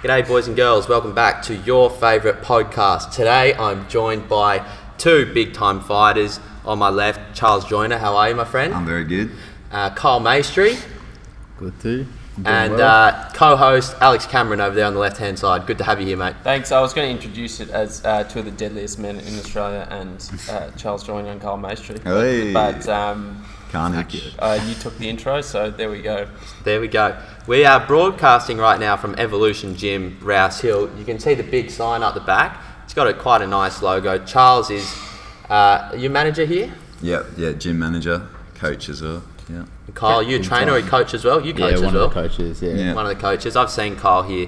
G'day boys and girls, welcome back to your favourite podcast. Today I'm joined by two big time fighters. On my left, Charles Joyner, how are you my friend? I'm very good. Kyle Maistry. Good too. And co-host Alex Cameron over there on the left hand side. Good to have you here, mate. Thanks. I was going to introduce it as two of the deadliest men in Australia and Charles Joyner and Kyle Maistry. Hey. But Carnage. you took the intro, so there we go. There we go. We are broadcasting right now from Evolution Gym, Rouse Hill. You can see the big sign up the back. It's got quite a nice logo. Charles is your manager here? Yeah, gym manager, coach as well. Yeah. And Kyle, you a trainer or coach as well? You coach as well? one of the coaches, yeah. One of the coaches. I've seen Kyle here,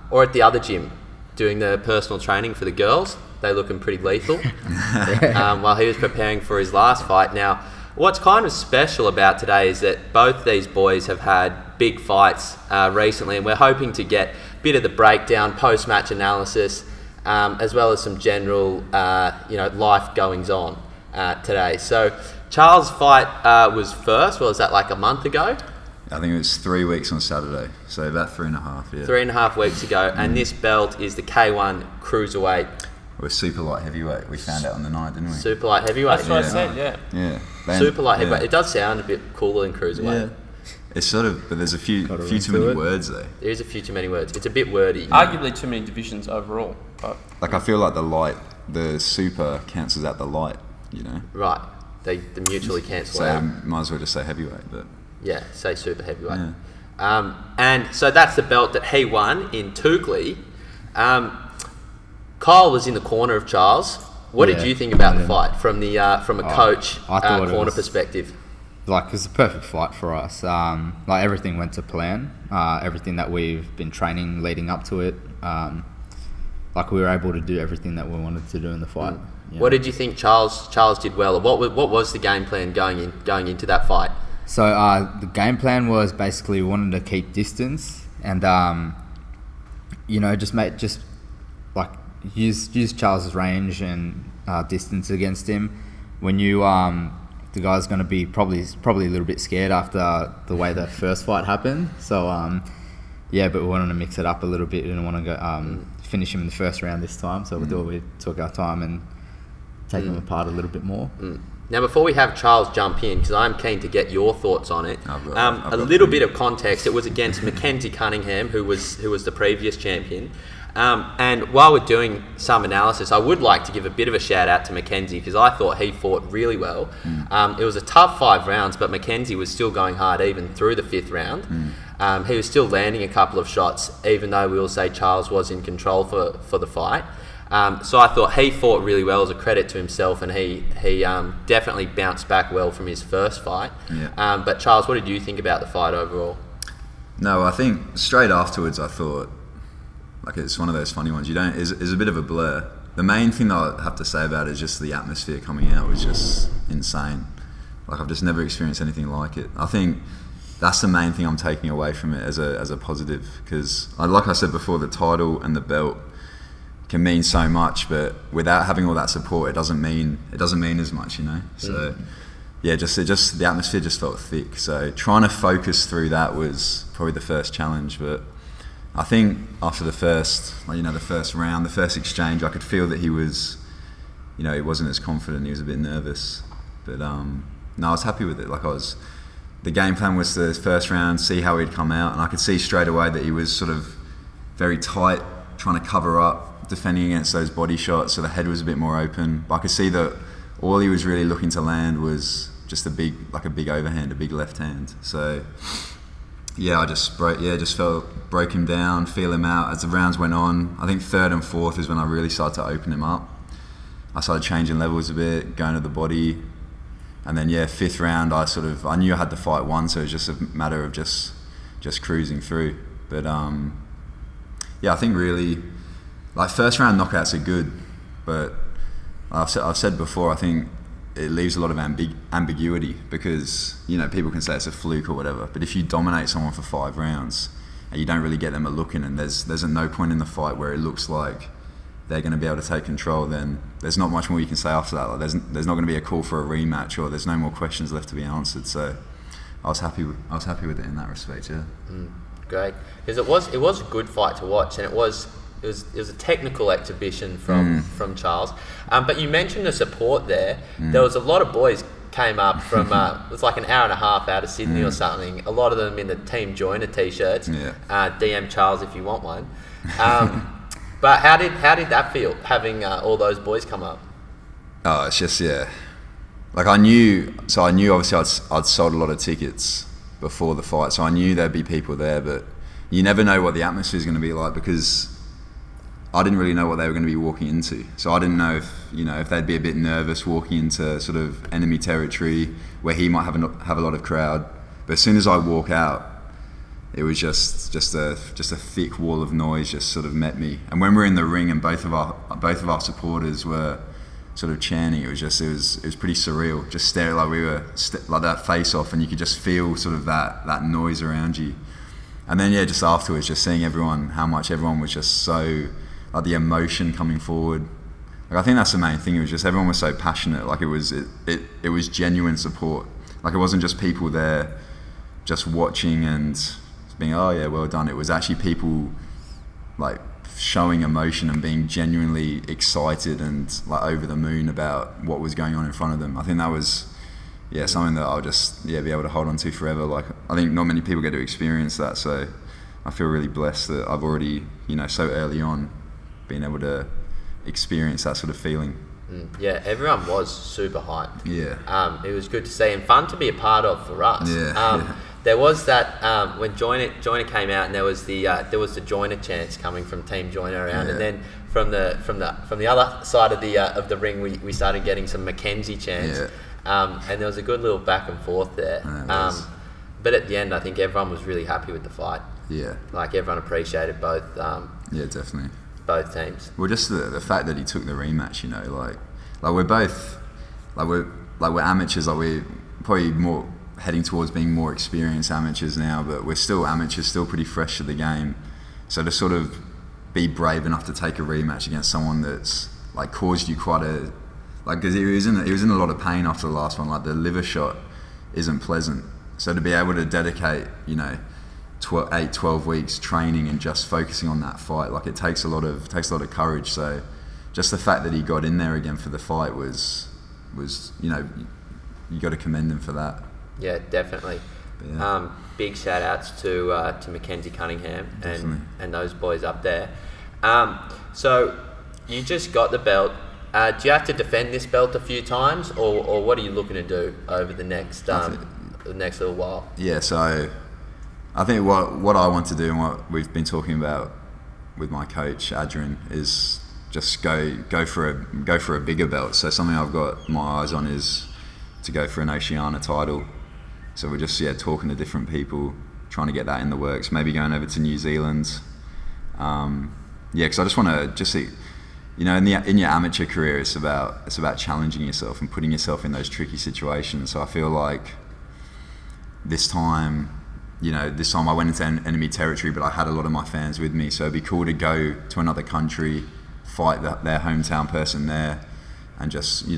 or at the other gym, doing the personal training for the girls. They're looking pretty lethal while he was preparing for his last fight. Now, what's kind of special about today is that both these boys have had big fights recently, and we're hoping to get a bit of the breakdown, post-match analysis, as well as some general, life goings on today. So, Charles' fight was first. Was that like a month ago? I think it was 3 weeks on Saturday, so about 3.5. Yeah. 3.5 weeks ago, and this belt is the K1 Cruiserweight. We're super light heavyweight. We found out on the night, didn't we? Super light heavyweight. That's what I said. Yeah. Super light heavyweight. It does sound a bit cooler than cruiserweight. Yeah. It's sort of, but there's a few too many words though. There is a few too many words. It's a bit wordy. Arguably too many divisions overall. But Like I feel like the super cancels out the light. You know. Right. They mutually cancel So out. might as well just say heavyweight, but. Yeah, say super heavyweight. Yeah. And so that's the belt that he won in Toukley. Kyle was in the corner of Charles. What did you think about the fight from a coach I thought corner perspective? Like, it was a perfect fight for us. Like, everything went to plan. Everything that we've been training leading up to it. Like, we were able to do everything that we wanted to do in the fight. Yeah. What did you think Charles did well? Or what was the game plan going into that fight? So, the game plan was basically we wanted to keep distance and, use Charles's range and distance against him. When you the guy's going to be probably a little bit scared after the way the first fight happened. So but we wanted to mix it up a little bit. We didn't want to go finish him in the first round this time. So we took our time and take him apart a little bit more. Now, before we have Charles jump in, because I'm keen to get your thoughts on it, a little bit of context. It was against Mackenzie Cunningham, who was the previous champion. And while we're doing some analysis, I would like to give a bit of a shout out to Mackenzie because I thought he fought really well. It was a tough 5 rounds, but Mackenzie was still going hard even through the 5th round. He was still landing a couple of shots, even though we will say Charles was in control for the fight. So I thought he fought really well as a credit to himself, and he definitely bounced back well from his first fight. Yeah. But Charles, what did you think about the fight overall? No, I think straight afterwards I thought, like, it's one of those funny ones. It's a bit of a blur. The main thing that I have to say about it is just the atmosphere coming out was just insane. Like, I've just never experienced anything like it. I think that's the main thing I'm taking away from it as a positive, because like I said before, the title and the belt can mean so much, but without having all that support, it doesn't mean as much, you know. So just the atmosphere just felt thick. So trying to focus through that was probably the first challenge, but I think after the first round, the first exchange, I could feel that he was, he wasn't as confident. He was a bit nervous, but no, I was happy with it. The game plan was the first round, see how he'd come out, and I could see straight away that he was sort of very tight, trying to cover up, defending against those body shots, so the head was a bit more open. But I could see that all he was really looking to land was just a big overhand, a big left hand. So yeah, I just broke him down, feel him out as the rounds went on. I think 3rd and 4th is when I really started to open him up. I started changing levels a bit, going to the body, and then 5th round I knew I had the fight won, so it was just a matter of just cruising through. But I think really, like, first round knockouts are good, but I've said before, I think it leaves a lot of ambiguity because, people can say it's a fluke or whatever, but if you dominate someone for 5 rounds and you don't really get them a look in, and there's no point in the fight where it looks like they're going to be able to take control, then there's not much more you can say after that. Like, there's not going to be a call for a rematch, or there's no more questions left to be answered. So I was happy with it in that respect. Yeah. Great, because it was a good fight to watch, and it was a technical exhibition from Charles. But you mentioned the support there. There was a lot of boys came up from it was like an hour and a half out of Sydney or something. A lot of them in the Team Joyner t-shirts. DM Charles if you want one. But how did that feel, having all those boys come up? Oh, it's just like I knew obviously I'd sold a lot of tickets before the fight, so I knew there'd be people there, but you never know what the atmosphere is going to be like, because I didn't really know what they were going to be walking into. So I didn't know if they'd be a bit nervous walking into sort of enemy territory where he might have a lot of crowd. But as soon as I walk out, it was just a thick wall of noise just sort of met me. And when we're in the ring and both of our supporters were sort of chanting, it was pretty surreal. Just staring like we were like that face off, and you could just feel sort of that noise around you. And then just afterwards, just seeing how much everyone was just so, like the emotion coming forward. Like I think that's the main thing. It was just everyone was so passionate. Like it was genuine support. Like it wasn't just people there just watching and being, oh yeah, well done. It was actually people like showing emotion and being genuinely excited and like over the moon about what was going on in front of them. I think that was something that I'll just be able to hold on to forever. Like I think not many people get to experience that, so I feel really blessed that I've already so early on been able to experience that sort of feeling. Yeah, everyone was super hyped. Yeah. It was good to see and fun to be a part of for us. There was that when Joyner came out, and there was the Joyner chants coming from Team Joyner around, and then from the other side of the ring we started getting some Mackenzie chants. And there was a good little back and forth there. But at the end, I think everyone was really happy with the fight. Yeah. Like everyone appreciated both. Definitely. Both teams. Well, just the fact that he took the rematch, like we're both, we're amateurs, like we're probably more heading towards being more experienced amateurs now, but we're still amateurs, still pretty fresh to the game. So to sort of be brave enough to take a rematch against someone that's like caused you quite a, like, because he was in a lot of pain after the last one. Like the liver shot isn't pleasant. So to be able to dedicate, 12 weeks training and just focusing on that fight, like it takes a lot of courage. So just the fact that he got in there again for the fight was you got to commend him for that. Yeah, definitely. Big shout outs to Mackenzie Cunningham and those boys up there. So you just got the belt. Do you have to defend this belt a few times, or what are you looking to do over the next little while? Yeah, so I think what I want to do and what we've been talking about with my coach Adrian is just go for a bigger belt. So something I've got my eyes on is to go for an Oceania title. So we're just talking to different people, trying to get that in the works. Maybe going over to New Zealand. Because I just want to see. In your amateur career, it's about challenging yourself and putting yourself in those tricky situations. So I feel like this time I went into enemy territory, but I had a lot of my fans with me. So it'd be cool to go to another country, fight their hometown person there, and just be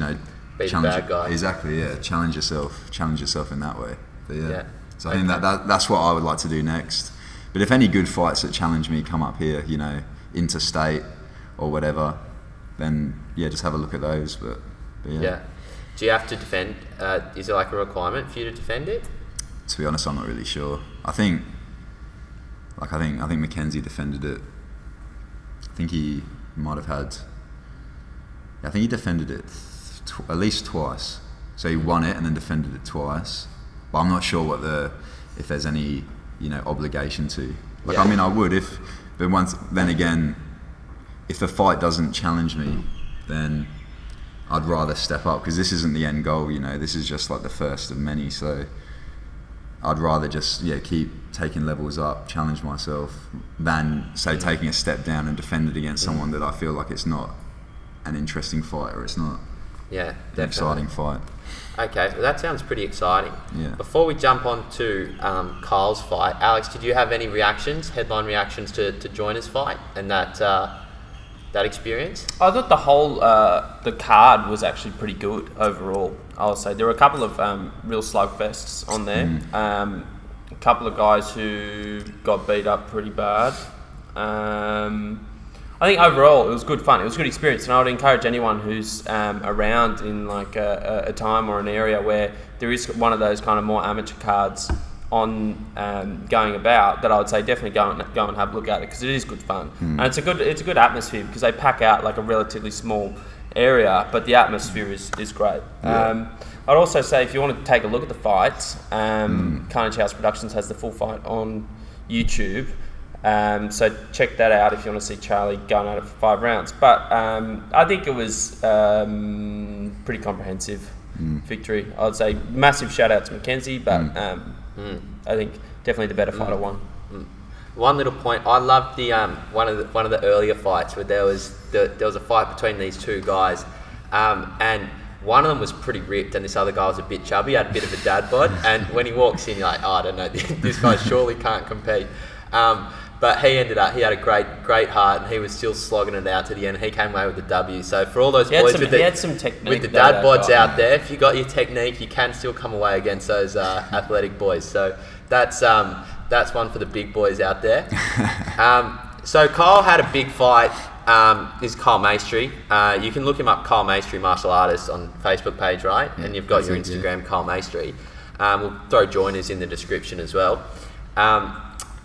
challenge the bad guy. Exactly, yeah. Challenge yourself in that way. But so I think that's what I would like to do next. But if any good fights that challenge me come up here, interstate or whatever, then just have a look at those. But yeah. Do you have to defend? Is it like a requirement for you to defend it? To be honest, I'm not really sure. I think Mackenzie defended it. I think he might have had. I think he defended it at least twice. So he won it and then defended it twice. But I'm not sure if there's any obligation to. I would then again, if the fight doesn't challenge me, then I'd rather step up, because this isn't the end goal. This is just like the first of many. So I'd rather just keep taking levels up, challenge myself, than say taking a step down and defend it against someone that I feel like it's not an interesting fight, or it's not an exciting fight. Okay, well, that sounds pretty exciting. Yeah. Before we jump on to Kyle's fight, Alex, did you have any headline reactions to Joyner's fight and that experience? I thought the whole the card was actually pretty good overall. I would say there were a couple of real slugfests on there. a couple of guys who got beat up pretty bad. I think overall it was good fun. It was a good experience, and I would encourage anyone who's around in like a time or an area where there is one of those kind of more amateur cards on going about, that I would say definitely go and have a look at it, because it is good fun. And it's a good atmosphere, because they pack out like a relatively small area, but the atmosphere is great. I'd also say if you want to take a look at the fights, Carnage House Productions has the full fight on YouTube. So check that out if you want to see Charlie going at it for 5 rounds. But I think it was pretty comprehensive victory. I would say massive shout out to Mackenzie, but I think definitely the better fighter won. One little point, I loved the one of the earlier fights where there was a fight between these two guys, and one of them was pretty ripped and this other guy was a bit chubby, had a bit of a dad bod, and when he walks in you're like, oh, I don't know, this guy surely can't compete. But he had a great heart, and he was still slogging it out to the end. He came away with the W. So for all those boys with the dad bods out there, if you got your technique, you can still come away against those athletic boys. So that's one for the big boys out there. So Kyle had a big fight. Is Kyle Maistry. You can look him up, Kyle Maistry Martial Artist, on Facebook page, right? Yeah, and you've got your Instagram, Kyle Maistry. We'll throw joiners in the description as well.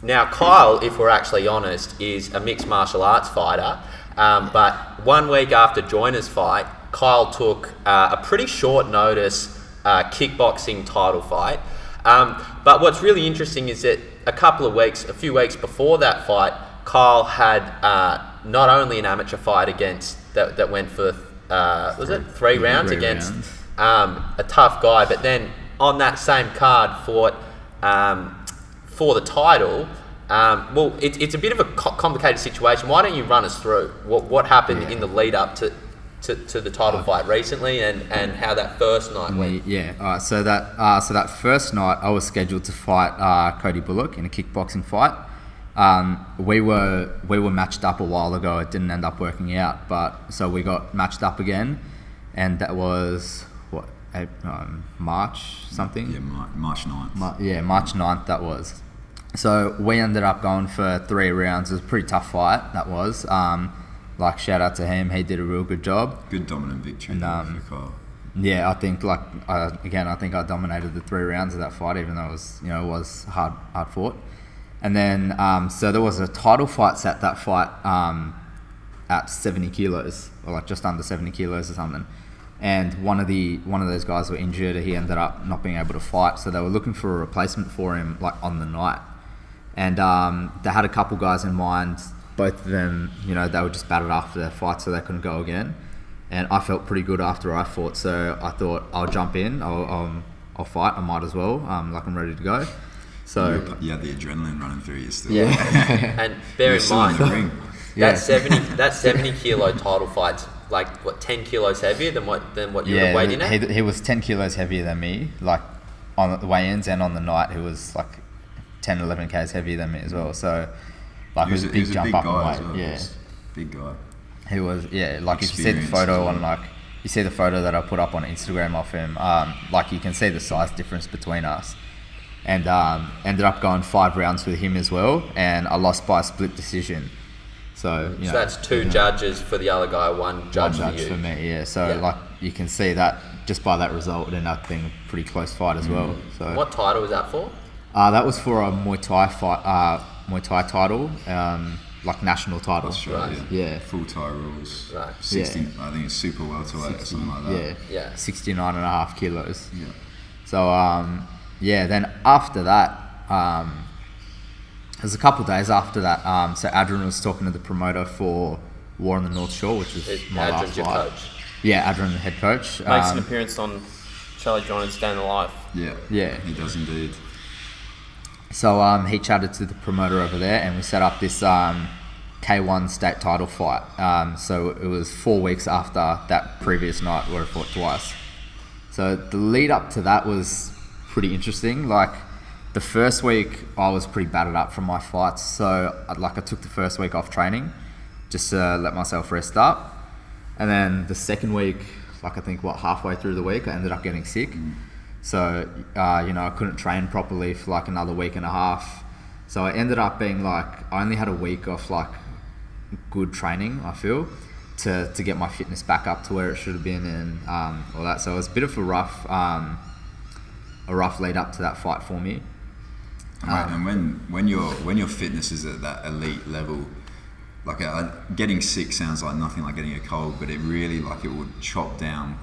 Now, Kyle, if we're actually honest, is a mixed martial arts fighter, but 1 week after Joyner's fight, Kyle took a pretty short notice kickboxing title fight. But what's really interesting is that a few weeks before that fight, Kyle had not only an amateur fight that went for, 3 rounds against a tough guy, but then on that same card fought for the title. Well, it's a bit of a complicated situation. Why don't you run us through what happened in the lead up to the title fight recently, and how that first night went? Yeah. All right. So that first night, I was scheduled to fight Cody Bullock in a kickboxing fight. We were matched up a while ago. It didn't end up working out, but so we got matched up again, and that was March something. Yeah, March 9th. March 9th that was. So we ended up going for 3 rounds. It was a pretty tough fight, that was. Shout out to him. He did a real good job. Good dominant victory for Kyle. Yeah, I think I think I dominated the 3 rounds of that fight, even though it was hard fought. And then so there was a title fight set that fight at 70 kilos, or just under 70 kilos or something. And one of those guys were injured. He ended up not being able to fight, so they were looking for a replacement for him on the night. And they had a couple guys in mind. Both of them, they were just battered after their fight, so they couldn't go again. And I felt pretty good after I fought, so I thought I'll jump in. I'll fight. I might as well. I'm ready to go. So you had the adrenaline running through you still. Yeah. And bear in mind that 70 kilo title fight's 10 kilos heavier than what you were weighing at? He was 10 kilos heavier than me, on the weigh-ins, and on the night he was 10, 11 k's heavier than me as well. So it was a big jump up in weight. Yeah, big guy. He was, if you see the photo you see the photo that I put up on Instagram of him, you can see the size difference between us. And ended up going 5 rounds with him as well, and I lost by a split decision. So that's 2 judges for the other guy, 1 judge for you. For me, yeah. So you can see that just by that result, it ended up being a pretty close fight as well. So what title was that for? That was for a Muay Thai fight, Muay Thai title, national title. Australia. Yeah. Full Thai rules. Right. 60. I think it's super welterweight or something like that. Yeah. 69.5 kilos. Yeah. So then after that, it was a couple of days after that. So Adrian was talking to the promoter for War on the North Shore, which was my last fight. Coach. Yeah, Adrian, the head coach. Makes an appearance on Charlie Joyner's Day in the Life. Yeah, he does indeed. So he chatted to the promoter over there, and we set up this K1 state title fight. So it was 4 weeks after that previous night where I fought twice. So the lead up to that was pretty interesting. The first week I was pretty battered up from my fights, so I took the first week off training just to let myself rest up. And then the second week, I think halfway through the week, I ended up getting sick. So, I couldn't train properly for like another week and a half. So I ended up being like, I only had a week of like good training, I feel, to get my fitness back up to where it should have been and all that. So it was a bit of a rough lead up to that fight for me. Right, and when your fitness is at that elite level, like getting sick sounds like nothing like getting a cold, but it really like it would chop down,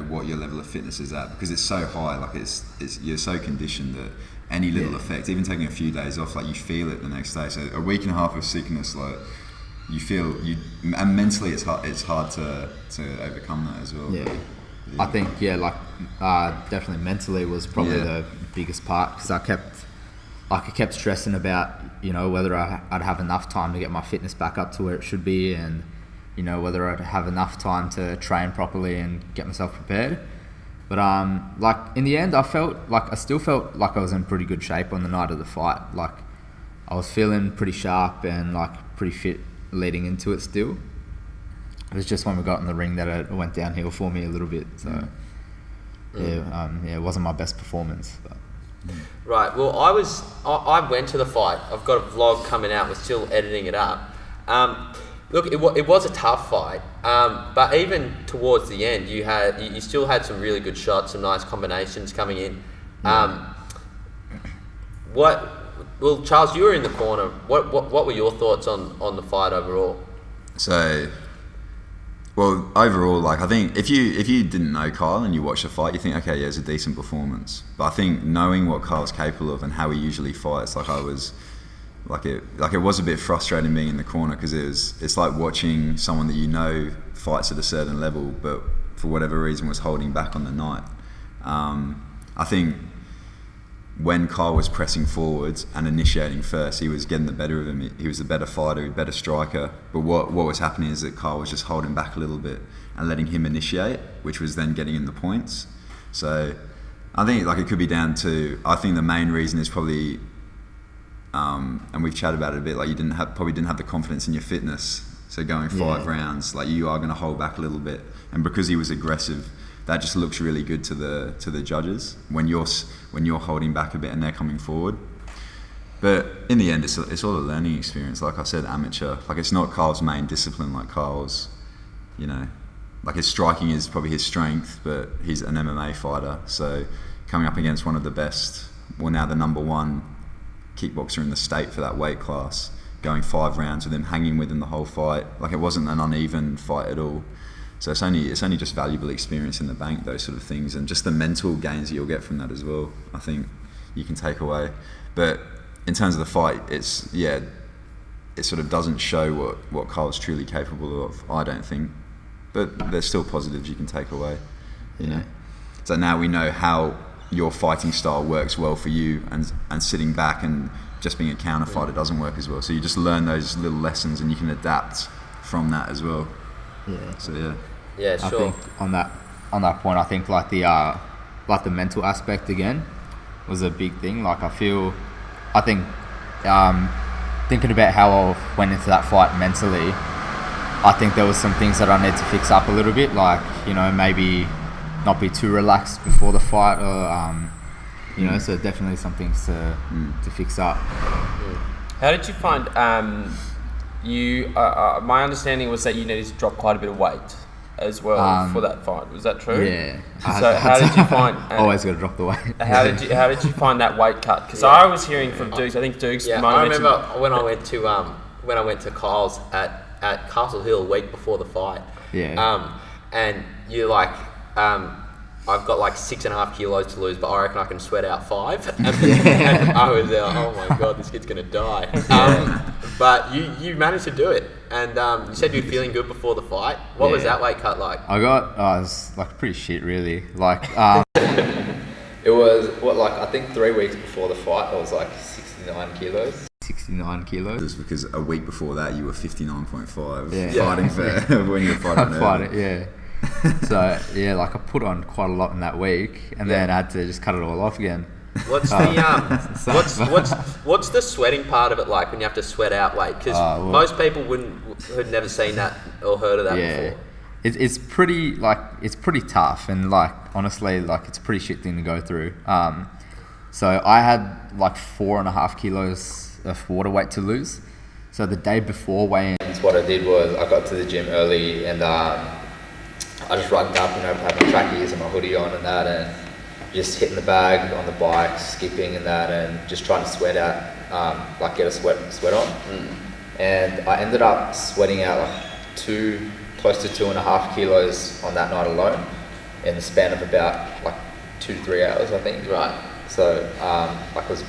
what your level of fitness is at, because it's so high. Like it's you're so conditioned that any little effect, even taking a few days off, like you feel it the next day. So a week and a half of sickness, like you feel and mentally it's hard to overcome that as well. Yeah. I think definitely mentally was probably the biggest part, because I kept stressing about whether I'd have enough time to get my fitness back up to where it should be, and whether I'd have enough time to train properly and get myself prepared. But in the end, I still felt like I was in pretty good shape on the night of the fight. Like I was feeling pretty sharp and like pretty fit leading into it still. It was just when we got in the ring that it went downhill for me a little bit. So it wasn't my best performance. But. Right. Well, I went to the fight. I've got a vlog coming out. We're still editing it up. Look, it was a tough fight. But even towards the end, you still had some really good shots, some nice combinations coming in. Well, Charles, you were in the corner. What were your thoughts on the fight overall? So, well, overall, like I think if you didn't know Kyle and you watched the fight, you think, okay, yeah, it's a decent performance. But I think knowing what Kyle's capable of and how he usually fights, like I was, it was a bit frustrating being in the corner, because it's like watching someone that fights at a certain level, but for whatever reason was holding back on the night. I think when Kyle was pressing forwards and initiating first, he was getting the better of him. He was the better fighter, better striker. But what was happening is that Kyle was just holding back a little bit and letting him initiate, which was then getting in the points. So I think it could be down to, I think the main reason is probably, and we've chatted about it a bit, like you probably didn't have the confidence in your fitness. So going 5 rounds, like you are going to hold back a little bit. And because he was aggressive, that just looks really good to the judges when you're holding back a bit and they're coming forward. But in the end, it's all a learning experience. Like I said, amateur. Like it's not Kyle's main discipline. Like Kyle's, like his striking is probably his strength, but he's an MMA fighter. So coming up against one of the best, well now the number 1 kickboxer in the state for that weight class, going 5 rounds with him, hanging with him the whole fight. Like it wasn't an uneven fight at all. So it's only just valuable experience in the bank, those sort of things, and just the mental gains that you'll get from that as well, I think you can take away. But in terms of the fight, it sort of doesn't show what Kyle's truly capable of, I don't think. But there's still positives you can take away, So now we know how your fighting style works well for you, and sitting back and just being a counter fighter doesn't work as well. So you just learn those little lessons and you can adapt from that as well. Yeah. So yeah, sure. I think on that point, I think like the mental aspect again was a big thing. Like I think thinking about how I went into that fight mentally, I think there was some things that I need to fix up a little bit. Like maybe not be too relaxed before the fight, or so definitely some things to fix up. How did you find? My understanding was that you needed to drop quite a bit of weight as well for that fight. Was that true? Yeah. So how did you find? Always got to drop the weight. How did you find that weight cut? Because I was hearing from Dukes. I think Dukes. Yeah, I remember when I went to Kyle's at Castle Hill a week before the fight. Yeah. And you're like, I've got like 6.5 kilos to lose, but I reckon I can sweat out 5. And I was there, oh my god, this kid's gonna die. But you managed to do it, and you said you were feeling good before the fight. What was that weight cut like? I was like pretty shit, really. Like it was I think 3 weeks before the fight, I was like 69 kilos. 69 kilos. Just because a week before that you were 59.5, fighting for when you were fighting. Yeah. So I put on quite a lot in that week, and then I had to just cut it all off again. What's what's the sweating part of it like when you have to sweat out weight? Because most people had never seen that or heard of that before. it's pretty tough, and like honestly, like it's a pretty shit thing to go through. So I had like 4.5 kilos of water weight to lose. So the day before weigh-ins, what I did was I got to the gym early and I just rugged up, had my trackies and my hoodie on and that, and just hitting the bag on the bike, skipping and that, and just trying to sweat out, get a sweat on. And I ended up sweating out like close to 2.5 kilos on that night alone, in the span of about like 2 to 3 hours, I think. Right. So I was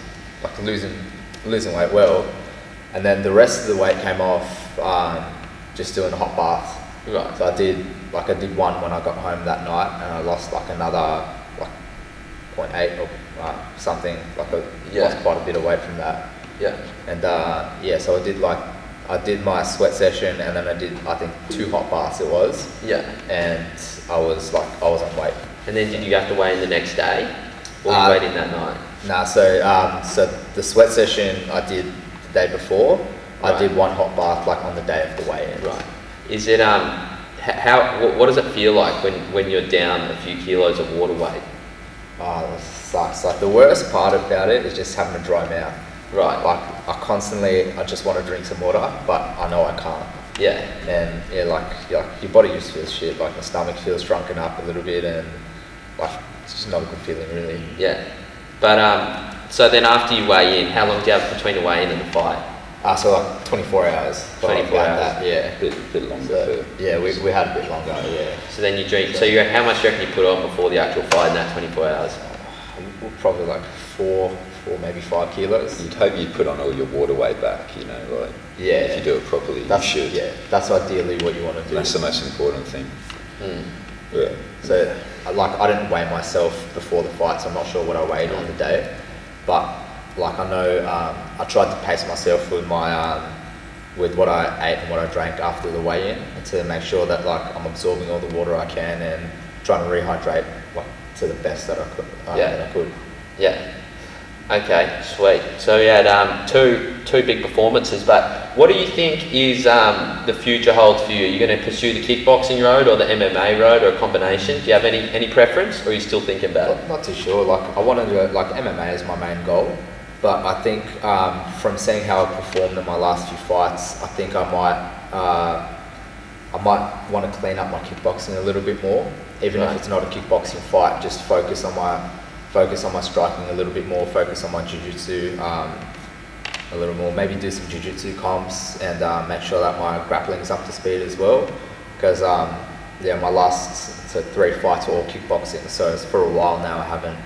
like losing weight well, and then the rest of the weight came off just doing a hot bath. Right. So I did one when I got home that night, and I lost like another 0.8 or something. Like I lost quite a bit of weight from that. Yeah. And so I did my sweat session, and then I did, I think, 2 hot baths it was. Yeah. And I was on weight. And then did you have to weigh in the next day? Or you weighed in that night? Nah, so the sweat session I did the day before. Right. I did 1 hot bath like on the day of the weigh-in. Right. Is it what does it feel like when you're down a few kilos of water weight? Oh, it sucks. Like the worst part about it is just having a dry mouth. Right. Like I just want to drink some water, but I know I can't. Yeah. And your body just feels shit. Like my stomach feels shrunken up a little bit, and like it's just not a good feeling really. Yeah. But so then after you weigh in, how long do you have between the weigh-in and the fight? So like 24 hours. 24 hours. That, yeah. A bit longer. So, yeah, we had a bit longer. Yeah. So then you drink. So how much do you reckon you put on before the actual fight in that 24 hours? Probably like 4, maybe 5 kilos. You'd hope you'd put on all your water weight back, like if you do it properly, you should. Yeah, that's ideally what you want to do. That's the most important thing. Yeah. So I didn't weigh myself before the fight, so I'm not sure what I weighed on the day. But like I know, I tried to pace myself with with what I ate and what I drank after the weigh-in, to make sure that like I'm absorbing all the water I can and trying to rehydrate to the best that I could. That I could. Yeah. Okay, sweet. So you had two big performances, but what do you think is the future holds for you? Are you going to pursue the kickboxing road or the MMA road, or a combination? Do you have any preference, or are you still thinking about it? Not too sure. Like I want to do MMA is my main goal, but I think from seeing how I performed in my last few fights, I think I might want to clean up my kickboxing a little bit more, even if it's not a kickboxing fight. Just focus on my striking a little bit more, focus on my jiu-jitsu a little more, maybe do some jiu-jitsu comps, and make sure that my grappling is up to speed as well, because my last 3 fights were all kickboxing, so for a while now I haven't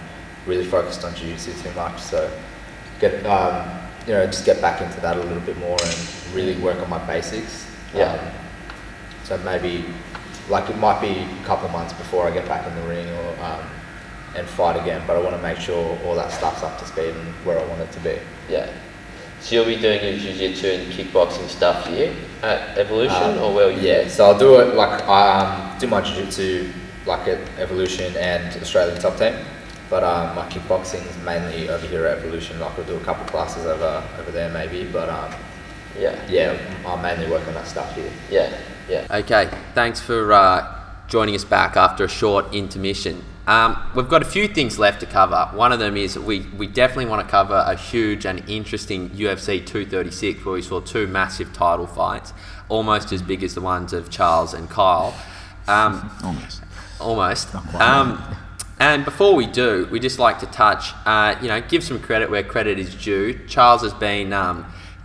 really focused on jiu-jitsu too much, so just get back into that a little bit more and really work on my basics. So maybe it might be a couple of months before I get back in the ring and fight again, but I want to make sure all that stuff's up to speed and where I want it to be. Yeah. So you'll be doing your jiu-jitsu and kickboxing stuff here at Evolution, or where? Yeah. So I'll do it I do my jiu-jitsu at Evolution and Australian Top Team, but my kickboxing is mainly over here at Evolution. I'll do a couple classes over there maybe, but I'll mainly work on that stuff here. Yeah. Okay. Thanks for joining us back after a short intermission. We've got a few things left to cover. One of them is we definitely want to cover a huge and interesting UFC 236, where we saw 2 massive title fights, almost as big as the ones of Charles and Kyle. Almost. And before we do, we just like to touch, give some credit where credit is due. Charles has been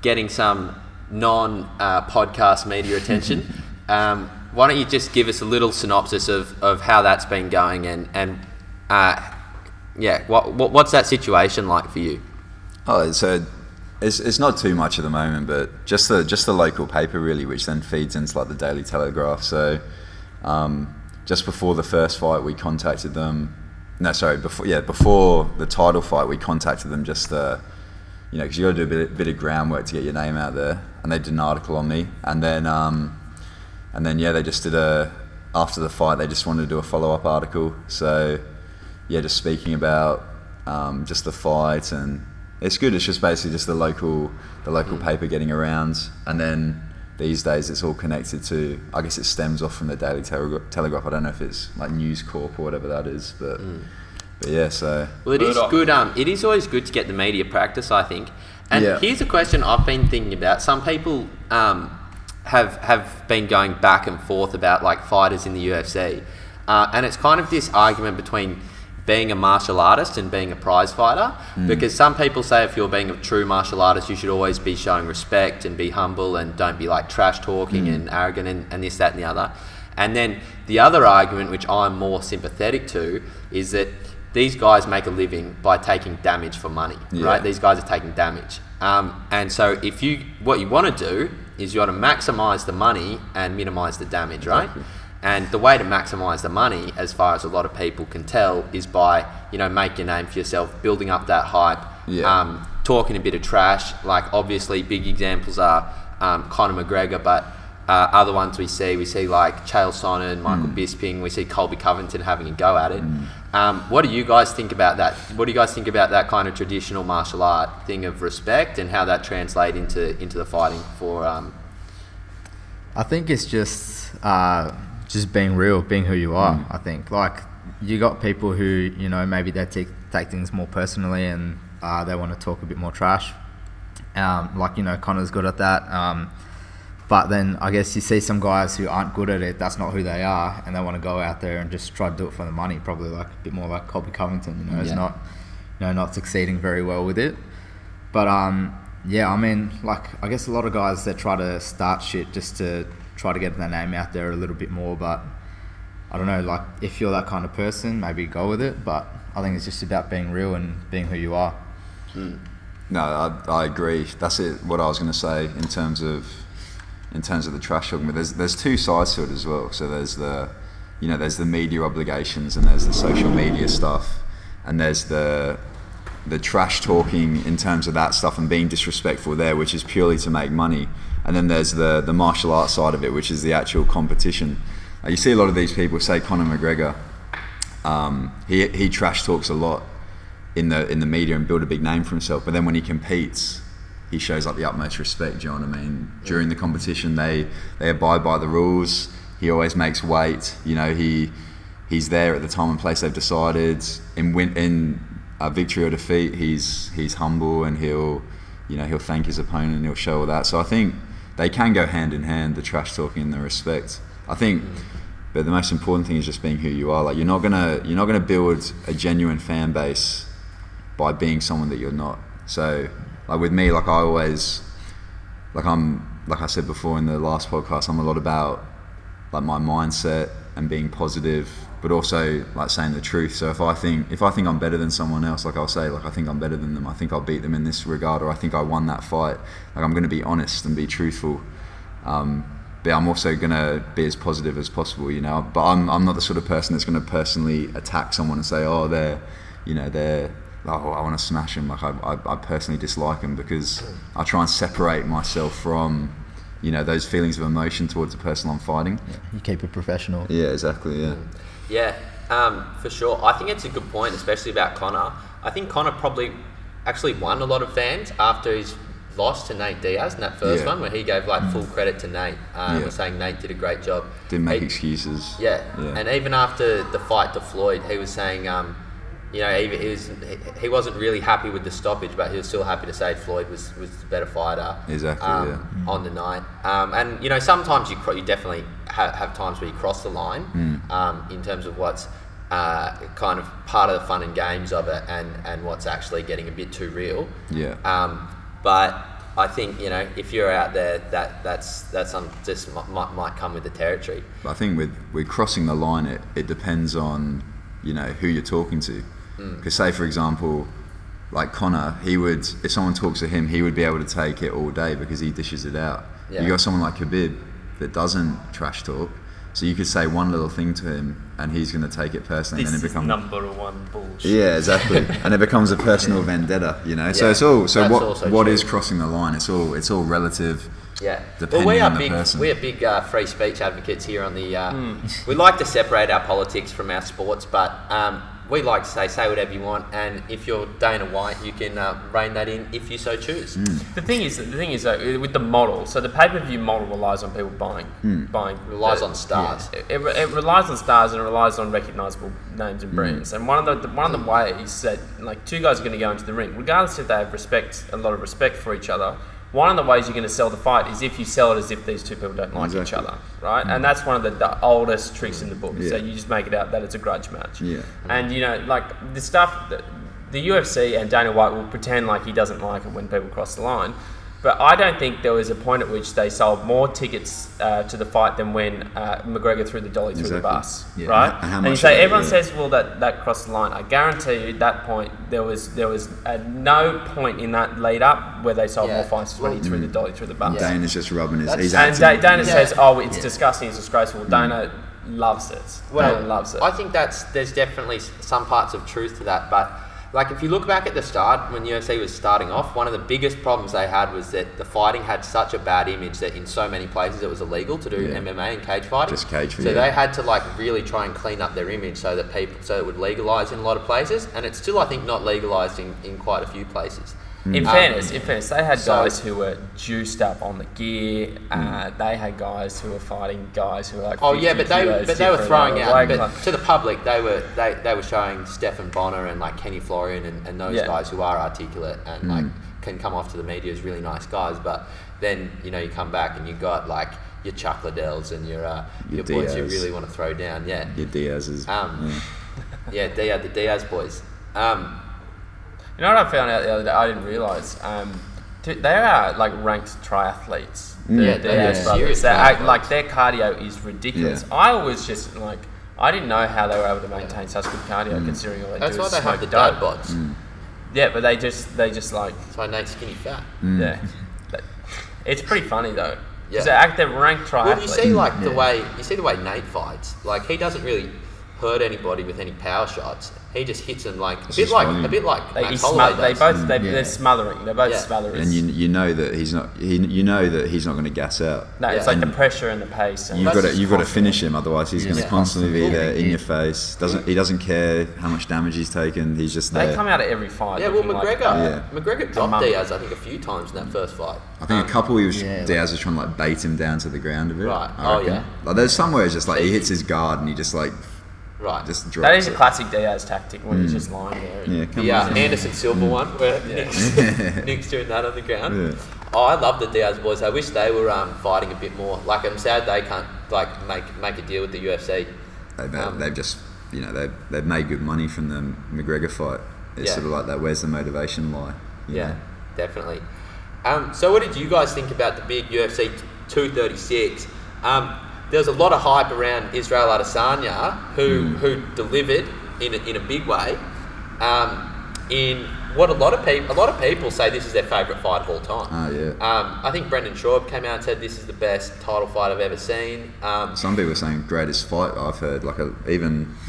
getting some non-podcast media attention. Why don't you just give us a little synopsis of how that's been going and what's that situation like for you? Oh, so it's not too much at the moment, but just the local paper really, which then feeds into the Daily Telegraph. So just before the first fight, we contacted them. Before the title fight, we contacted them just because you got to do a bit of groundwork to get your name out there, and they did an article on me, and then they just did after the fight, they just wanted to do a follow-up article. So just speaking about just the fight, and it's good. It's just basically just the local paper getting around, and then these days it's all connected to, I guess it stems off from the Daily Telegraph. I don't know if it's like News Corp or whatever that is, but yeah, so... Well, it is good. It is always good to get the media practice, I think. And here's a question I've been thinking about. Some people have been going back and forth about like fighters in the UFC. And it's kind of this argument between being a martial artist and being a prize fighter, because some people say if you're being a true martial artist, you should always be showing respect and be humble and don't be like trash talking and arrogant and this, that and the other. And then the other argument, which I'm more sympathetic to, is that these guys make a living by taking damage for money, right? These guys are taking damage. And so what you want to do is you want to maximize the money and minimize the damage, right? Exactly. And the way to maximise the money, as far as a lot of people can tell, is by, make your name for yourself, building up that hype, talking a bit of trash. Like, obviously, big examples are Conor McGregor, but other ones we see like Chael Sonnen, Michael Bisping, we see Colby Covington having a go at it. What do you guys think about that? What do you guys think about that kind of traditional martial art thing of respect and how that translates into the fighting for... I think it's just being real, being who you are. I think, like, you got people who, maybe they take things more personally and they want to talk a bit more trash. Connor's good at that. But then I guess you see some guys who aren't good at it, that's not who they are, and they want to go out there and just try to do it for the money, probably like a bit more like Colby Covington, is not succeeding very well with it. But I guess a lot of guys, they try to start shit just to try to get their name out there a little bit more, but I don't know, like, if you're that kind of person, maybe go with it, but I think it's just about being real and being who you are. No, I agree. That's it. What I was going to say in terms of the trash talking, but there's two sides to it as well. So there's the media obligations and there's the social media stuff, and there's the trash talking in terms of that stuff and being disrespectful there, which is purely to make money. And then there's the martial arts side of it, which is the actual competition. You see a lot of these people, say Conor McGregor, he trash talks a lot in the media and build a big name for himself, but then when he competes, he shows like the utmost respect. Do you know what I mean? During the competition, they abide by the rules. He always makes weight. He's there at the time and place they've decided. In a victory or defeat, he's humble and he'll thank his opponent and he'll show all that. So I think they can go hand in hand, the trash talking and the respect. I think, but the most important thing is just being who you are. Like, you're not gonna build a genuine fan base by being someone that you're not. So, like with me, like I said before in the last podcast, I'm a lot about like my mindset and being positive, but also like saying the truth. So if I think I'm better than someone else, like I'll say, like, I think I'm better than them, I think I'll beat them in this regard, or I think I won that fight. Like, I'm going to be honest and be truthful. But I'm also going to be as positive as possible, But I'm not the sort of person that's going to personally attack someone and say, oh, they're oh, I want to smash them. Like, I personally dislike them, because I try and separate myself from, those feelings of emotion towards the person I'm fighting. Yeah, you keep it professional. Yeah, exactly, yeah. Yeah, for sure. I think it's a good point, especially about Conor. I think Conor probably actually won a lot of fans after his loss to Nate Diaz in that first one, where he gave like full credit to Nate, was saying Nate did a great job. Didn't make excuses. Yeah, and even after the fight to Floyd, he was saying, he wasn't really happy with the stoppage, but he was still happy to say Floyd was the better fighter. Exactly. On the night, and sometimes you definitely have times where you cross the line, in terms of what's kind of part of the fun and games of it, and what's actually getting a bit too real. Yeah. But I think if you're out there, that's just might come with the territory. But I think with crossing the line, it depends on who you're talking to. Because say for example, like Conor, if someone talks to him, he would be able to take it all day because he dishes it out. Yeah. You got someone like Khabib that doesn't trash talk, so you could say one little thing to him and he's going to take it personally. This and then it becomes number one bullshit. Yeah, exactly. And it becomes a personal vendetta, Yeah. So it's all. What is crossing the line? It's all relative. Yeah. Depending on the person. We are big free speech advocates here on the. We like to separate our politics from our sports, but we like to say whatever you want, and if you're Dana White, you can rein that in if you so choose. The thing is though, with the model, so the pay-per-view model relies on people buying. Relies on stars. It relies on stars, and it relies on recognisable names and brands. And one of the ways that like two guys are going to go into the ring, regardless if they have a lot of respect for each other. One of the ways you're going to sell the fight is if you sell it as if these two people don't like each other, right? And that's one of the oldest tricks in the book. So you just make it out that it's a grudge match. Yeah. And like the stuff that the UFC and Dana White will pretend like he doesn't like it when people cross the line. But I don't think there was a point at which they sold more tickets to the fight than when McGregor threw the dolly through the bus, right? And you say everyone says, well, that crossed the line. I guarantee you, at that point there was no point in that lead up where they sold more fights when he threw the dolly through the bus. Dana's just rubbing his. Dana says, "Oh, it's disgusting, it's disgraceful." Dana loves it. Dana loves it. I think there's definitely some parts of truth to that, but. Like, if you look back at the start, when UFC was starting off, one of the biggest problems they had was that the fighting had such a bad image that in so many places it was illegal to do MMA and cage fighting. Just cage. So they had to, like, really try and clean up their image so it would legalise in a lot of places. And it's still, I think, not legalised in quite a few places. In fairness, they had guys who were juiced up on the gear. They had guys who were fighting guys who were like 50 but they were throwing out. But to the public, they were showing Stephan Bonner and like Kenny Florian and those guys who are articulate and like can come off to the media as really nice guys. But then you come back and you got like your Chuck Liddells and your boys you really want to throw down. Yeah, your Diaz's. The Diaz boys. You know what I found out the other day? I didn't realise. They are like ranked triathletes. Brothers. Their cardio is ridiculous. Yeah. I always just like I didn't know how they were able to maintain such good cardio considering all they That's do why is they smoke have the dope. dad bods. Yeah, but they just like That's why Nate's skinny fat. yeah. It's pretty funny though. Yeah. They're ranked triathletes. Well, you see the way Nate fights. Like he doesn't really hurt anybody with any power shots. He just hits them like a bit like Max Holloway does. They're smothering. They're both smotherers. And you know that he's not. You know that he's not going to gas out. No, it's like the pressure and the pace. And You've got to finish him, otherwise he's going to constantly be there in your face. He doesn't care how much damage he's taken. He's just there. They come out of every fight. Yeah, well, McGregor dropped Diaz I think a few times in that first fight. I think a couple Diaz was trying to like bait him down to the ground a bit. Right. Like there's somewhere it's just like he hits his guard and he just like. Right. Just that is a classic Diaz tactic when he's just lying there. Anderson Silva one where Nick's doing that on the ground. Yeah. Oh, I love the Diaz boys. I wish they were fighting a bit more. Like I'm sad they can't like make a deal with the UFC. They've just they've made good money from the McGregor fight. It's sort of like that. Where's the motivation lie? Yeah, definitely. So what did you guys think about the big UFC 236? There was a lot of hype around Israel Adesanya, who delivered in a big way. In what a lot of people say this is their favourite fight of all time. I think Brendan Schaub came out and said this is the best title fight I've ever seen. Some people are saying greatest fight I've heard. I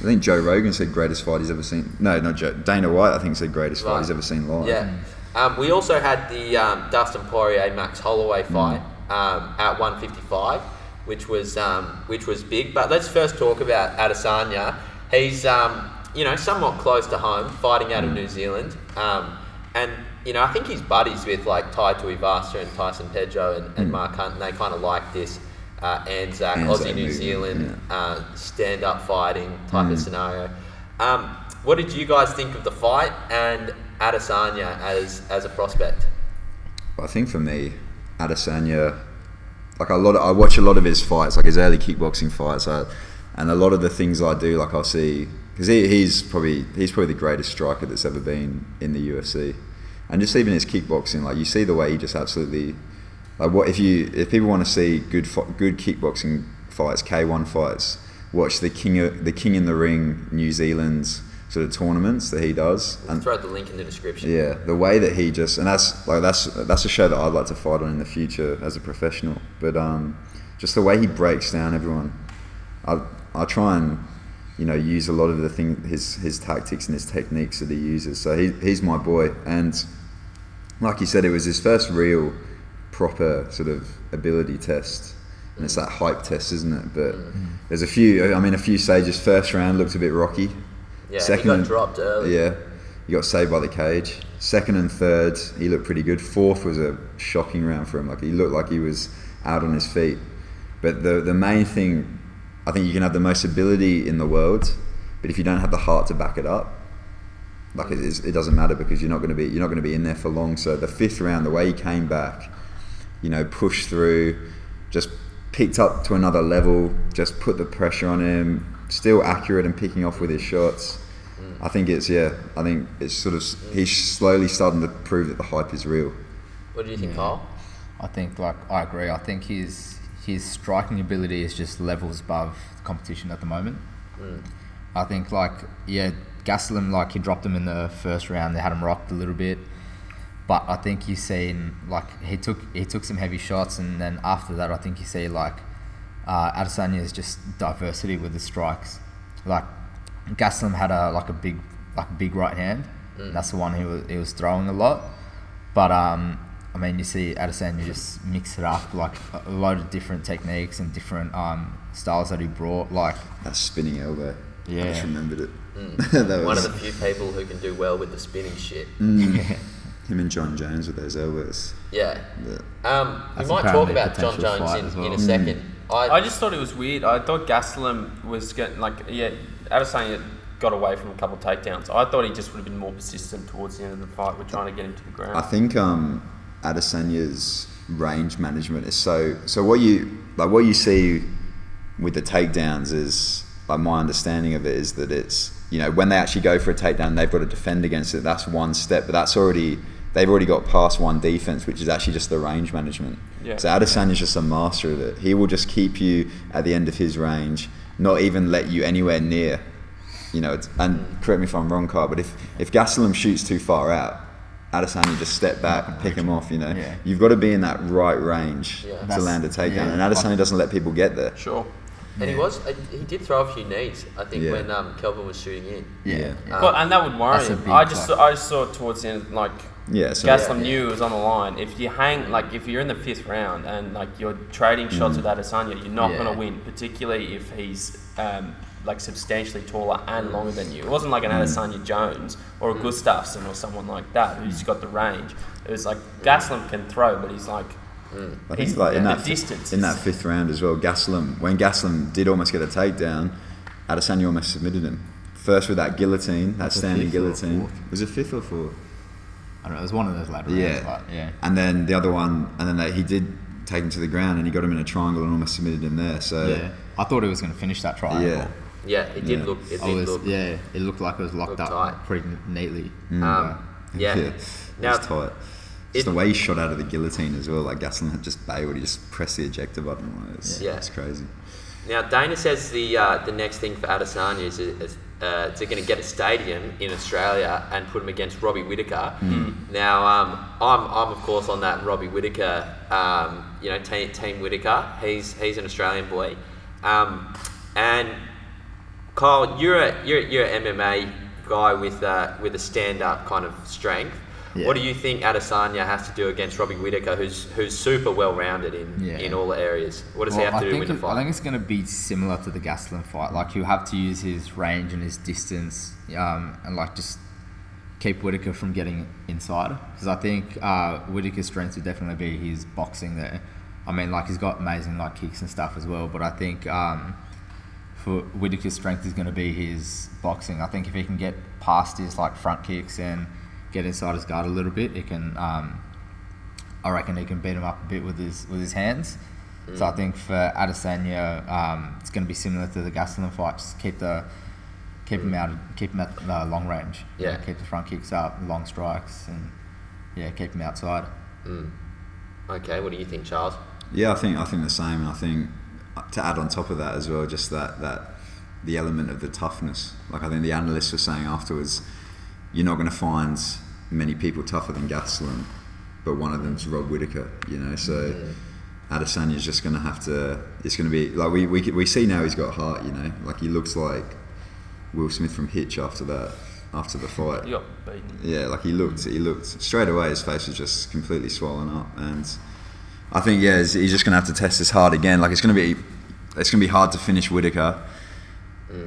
think Joe Rogan said greatest fight he's ever seen. No, not Joe. Dana White I think said greatest fight he's ever seen live. Yeah. We also had the Dustin Poirier Max Holloway fight at 155. Which was big. But let's first talk about Adesanya. He's somewhat close to home, fighting out of New Zealand, and I think he's buddies with like Tai Tuivasa and Tyson Pedro and Mark Hunt, and they kind of like this Anzac Aussie New Zealand stand up fighting type of scenario. What did you guys think of the fight and Adesanya as a prospect? I think for me, Adesanya. Like I watch a lot of his fights, like his early kickboxing fights, and a lot of the things I do, like I'll see, because he's probably the greatest striker that's ever been in the UFC, and just even his kickboxing, like you see the way he just absolutely, like if people want to see good kickboxing fights, K1 fights, watch the King in the Ring New Zealand's sort of tournaments that he does. We'll throw the link in the description. Yeah, the way that he just, and that's a show that I'd like to fight on in the future as a professional. But just the way he breaks down everyone, I try and use a lot of his tactics and his techniques that he uses. So he's my boy, and like you said, it was his first real proper sort of ability test. And it's that hype test, isn't it? But there's a few stages. First round looked a bit rocky. Yeah, Second he got and- dropped early. Yeah, he got saved by the cage. Second and third, he looked pretty good. Fourth was a shocking round for him. Like he looked like he was out on his feet. But the main thing, I think you can have the most ability in the world, but if you don't have the heart to back it up, like it doesn't matter, because you're not going to be in there for long. So the fifth round, the way he came back, pushed through, just picked up to another level, just put the pressure on him, still accurate and picking off with his shots. I think it's sort of, he's slowly starting to prove that the hype is real. What do you think, Kyle? I think, I agree. I think his striking ability is just levels above the competition at the moment. I think, Gastelum, he dropped him in the first round. They had him rocked a little bit. But I think you've seen, he took some heavy shots, and then after that, I think you see, Adesanya's just diversity with the strikes. Gastelum had a big right hand. And that's the one he was throwing a lot. But you see Adesanya just mix it up, a lot of different techniques and different styles that he brought. That spinning elbow. Yeah. I just remembered it. One of the few people who can do well with the spinning shit. Him and John Jones with those elbows. Yeah. Yeah. We might talk about John potential fight Jones as well. in a second. I just thought it was weird. I thought Gastelum was getting Adesanya got away from a couple of takedowns. I thought he just would have been more persistent towards the end of the fight. We're trying to get him to the ground. I think Adesanya's range management is so what you see with the takedowns is, my understanding of it is that it's, when they actually go for a takedown, they've got to defend against it. That's one step, but they've already got past one defense, which is actually just the range management. Yeah. So Adesanya's just a master of it. He will just keep you at the end of his range, not even let you anywhere near. And correct me if I'm wrong, Carl, but if Gastelum shoots too far out, Adesanya just step back and pick him off. Yeah. You've got to be in that right range Yeah. to land a takedown, yeah. and Adesanya doesn't let people get there. Sure. And he did throw a few knees, I think, Yeah. when Kelvin was shooting in. Yeah. And that would worry That's a him. big I just saw it towards the end, So Gastelum knew it was on the line. If you hang, if you're in the fifth round and you're trading shots with Adesanya, you're not Yeah. going to win, particularly if he's substantially taller and longer than you. It wasn't like an Adesanya Jones or a Gustafsson or someone like that who's got the range. It was Gastelum can throw, but he's I think he's- in the that distance in is- that fifth round as well, when Gastelum did almost get a takedown, Adesanya almost submitted him. First with that guillotine, that That's a standing fifth or guillotine. fourth. Was it fifth or fourth? I don't know. It was one of those latter rounds. Yeah. Yeah. And then the other one, and then he did take him to the ground, and he got him in a triangle and almost submitted him there. So Yeah. I thought he was going to finish that triangle. yeah. Yeah, it did Yeah. look. It did look. It looked like it was locked Looked up tight. pretty neatly. Yeah. It Now, was tight. Just the way he shot out of the guillotine as well, Gastelum had just bailed. He just pressed the ejector button. It's crazy. Now Dana says the next thing for Adesanya is they're going to get a stadium in Australia and put him against Robbie Whittaker. Now I'm of course on that Robbie Whittaker, team Whittaker. He's an Australian boy, and Kyle, you're an MMA guy with a stand up kind of strength. Yeah. What do you think Adesanya has to do against Robbie Whittaker, who's super well rounded in all the areas? What does he have to do in the fight? I think it's going to be similar to the Gastelum fight. He'll have to use his range and his distance, and just keep Whittaker from getting inside. Because I think Whittaker's strength would definitely be his boxing there. He's got amazing kicks and stuff as well. But I think for Whittaker's strength is going to be his boxing. I think if he can get past his front kicks and get inside his guard a little bit, it can. I reckon he can beat him up a bit with his hands. So I think for Adesanya, it's going to be similar to the Gastelum fight. Just keep him at long range. Yeah. Keep the front kicks up, long strikes, and keep him outside. Okay, what do you think, Charles? Yeah, I think the same. And I think to add on top of that as well, just that the element of the toughness. I think the analysts were saying afterwards, you're not going to find many people tougher than Gastelum, but one of them's Rob Whittaker. So Adesanya's just going to have to. It's going to be we see now he's got heart. He looks like Will Smith from Hitch after the fight. He got beaten. Yeah, he looked straight away. His face was just completely swollen up, and I think he's just going to have to test his heart again. It's going to be hard to finish Whittaker.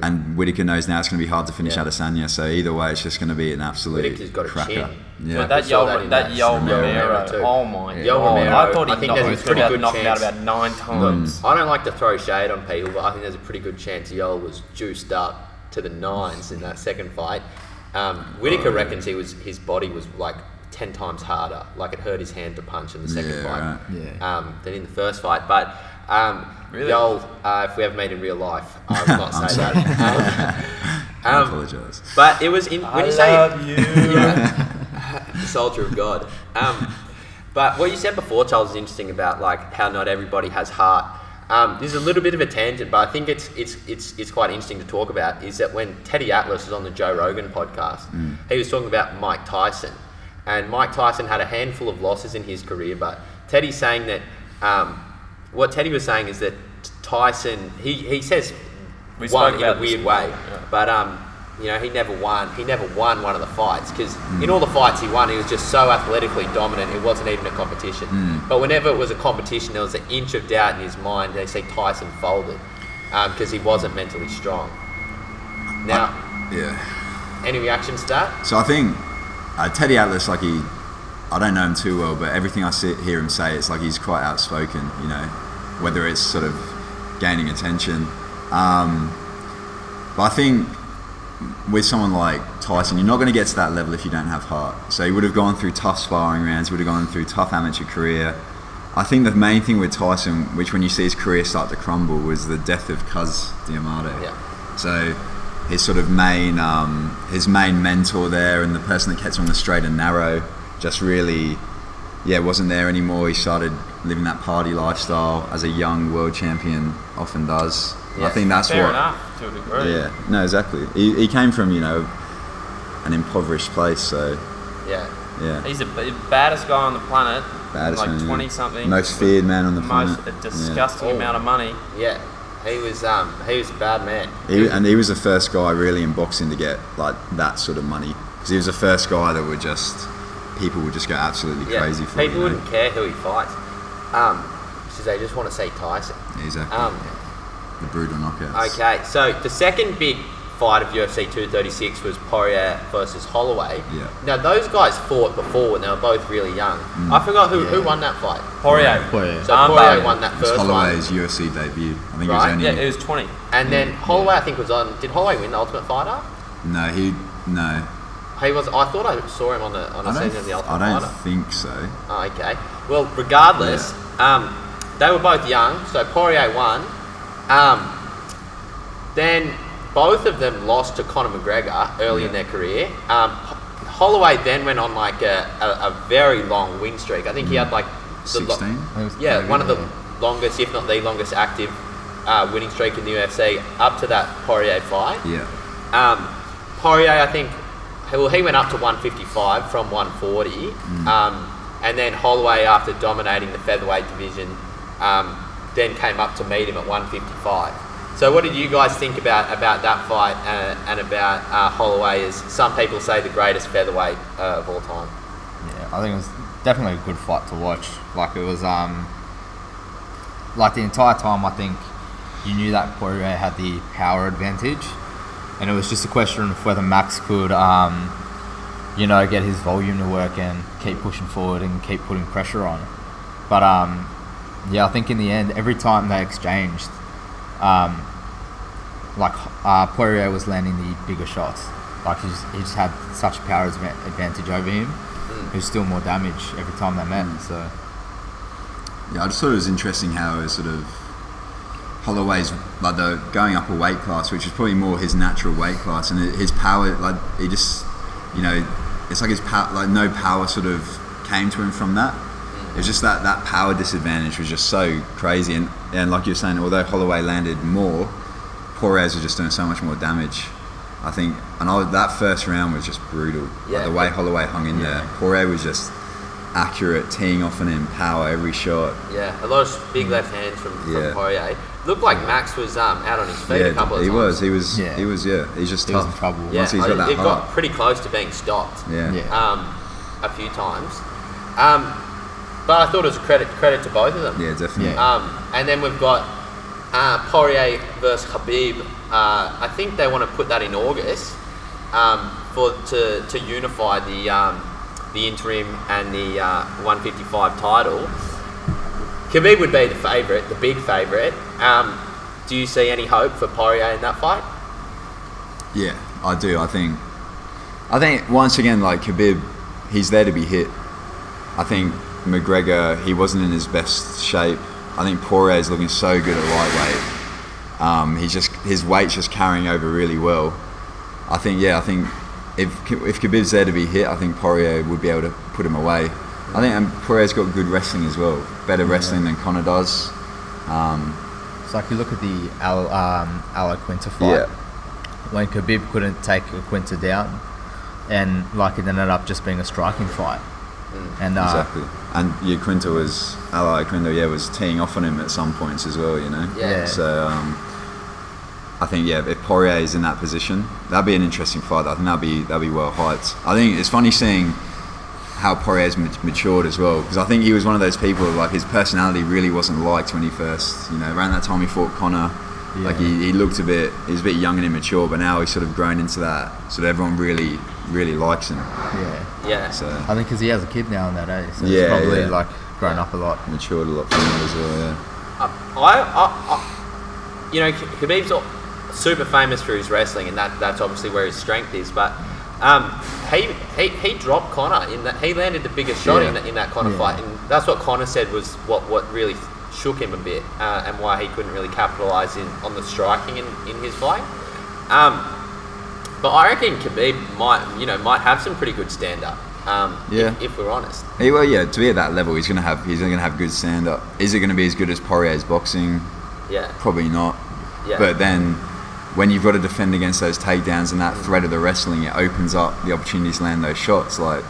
And Whittaker knows now it's going to be hard to finish Adesanya, so either way, it's just going to be an absolute Whittaker's got a cracker. chin. Yeah. But that Yoel Romero, oh my god! I thought he knocked him out about 9 times. I don't like to throw shade on people, but I think there's a pretty good chance Yoel was juiced up to the 9s in that second fight. Whittaker reckons his body was like 10 times harder, like it hurt his hand to punch in the second fight than in the first fight. But really? Yoel, if we ever met in real life, I would not say that. I apologise. But it was when you say love you. soldier of God. But what you said before, Charles, is interesting about like how not everybody has heart. This is a little bit of a tangent, but I think it's quite interesting to talk about. Is that when Teddy Atlas was on the Joe Rogan podcast, he was talking about Mike Tyson, and Mike Tyson had a handful of losses in his career, but Teddy's saying that what Teddy was saying is that Tyson he says won in a weird way, but you know, he never won one of the fights because in all the fights he won, he was just so athletically dominant. It wasn't even a competition. But whenever it was a competition, there was an inch of doubt in his mind. They say Tyson folded because he wasn't mentally strong. Now, any reactions to that? So I think Teddy Atlas, like I don't know him too well, but everything I hear him say, it's like he's quite outspoken. You know, whether it's sort of gaining attention, but I think with someone like Tyson, you're not going to get to that level if you don't have heart. So he would have gone through tough sparring rounds, would have gone through tough amateur career. I think the main thing with Tyson, which when you see his career start to crumble, was the death of Cus D'Amato. Yeah. So his sort of main mentor there and the person that kept him on the straight and narrow just really, wasn't there anymore. He started living that party lifestyle as a young world champion often does. Yeah. I think that's Fair enough, to a degree. Yeah, no, exactly. He came from, an impoverished place, so... Yeah. He's the baddest guy on the planet. Baddest man, 20-something. Most feared man on the planet. Most disgusting amount of money. Yeah. He was a bad man. He was the first guy really in boxing to get like that sort of money. Because he was the first guy that people would just go absolutely crazy for. People wouldn't care who he fights. Because they just want to say Tyson. Yeah, exactly. The brutal knockouts. Okay, so the second big fight of UFC 236 was Poirier versus Holloway. Yeah. Now those guys fought before when they were both really young. I forgot who won that fight. Poirier. So Poirier won that first one. Holloway's UFC debut. I think Right. it was only... It was 20. And then Holloway, I think, was on. Did Holloway win the Ultimate Fighter? No. He was. I thought I saw him on a season of the Ultimate Fighter. I don't think so. Oh, okay. Well, regardless, they were both young, so Poirier won. Then both of them lost to Conor McGregor early in their career. Holloway then went on like a very long win streak. I think he had like 16? One of the longest, if not the longest active winning streak in the UFC up to that Poirier fight. Yeah. Poirier, I think, he went up to 155 from 140. And then Holloway, after dominating the featherweight division, then came up to meet him at 155. So what did you guys think about that fight and about Holloway as some people say the greatest featherweight of all time? Yeah, I think it was definitely a good fight to watch. Like it was, like the entire time I think you knew that Poirier had the power advantage, and it was just a question of whether Max could, get his volume to work and keep pushing forward and keep putting pressure on. But I think in the end, every time they exchanged, Poirier was landing the bigger shots. Like he just had such power advantage over him. He was still more damage every time they met. So yeah, I just thought it was interesting how it was sort of Holloway's like the going up a weight class, which is probably more his natural weight class, and his power, like he just, it's like his power, like no power sort of came to him from that. It was just that power disadvantage was just so crazy, and like you were saying, although Holloway landed more, Poirier was just doing so much more damage. I think, that first round was just brutal. Yeah. Like the way Holloway hung in there, Poirier was just accurate, teeing off on him, power every shot. Yeah, a lot of big left hands from Poirier. Looked like Max was out on his feet a couple of times. He was he's just tough. in trouble. Yeah, once he's got that it heart. got pretty close to being stopped. Yeah. A few times. But I thought it was a credit to both of them. Yeah, definitely. And then we've got Poirier versus Khabib. I think they want to put that in August to unify the interim and the 155 title. Khabib would be the favourite, the big favourite. Do you see any hope for Poirier in that fight? Yeah, I do. I think once again, like Khabib, he's there to be hit. I think McGregor, he wasn't in his best shape. I think Poirier's looking so good at lightweight. His weight's just carrying over really well. I think if Khabib's there to be hit, I think Poirier would be able to put him away. I think Poirier's got good wrestling as well, better wrestling than Conor does. It's like you look at the Al Quinta fight, when Khabib couldn't take Quinta down, and like it ended up just being a striking fight. And exactly. And Quinta was teeing off on him at some points as well, you know. Yeah. So I think if Poirier is in that position, that'd be an interesting fight. I think that'd be well hyped. I think it's funny seeing how Poirier's matured as well, because I think he was one of those people, like his personality really wasn't liked when he first, around that time he fought Conor. Yeah. Like he looked he was a bit young and immature, but now he's sort of grown into that, so that everyone really, really likes him. Yeah. So I think because he has a kid now in that age, so he's probably like grown up a lot, matured a lot from him as well. Yeah. Khabib's super famous for his wrestling, and that's obviously where his strength is. But he dropped Conor in that. He landed the biggest shot in that Conor fight, and that's what Conor said was what really shook him a bit, and why he couldn't really capitalise on the striking in his fight. But I reckon Khabib might have some pretty good stand up. If we're honest. To be at that level, he's gonna have good stand up. Is it gonna be as good as Poirier's boxing? Yeah. Probably not. Yeah. But then, when you've got to defend against those takedowns and that threat of the wrestling, it opens up the opportunities to land those shots. Like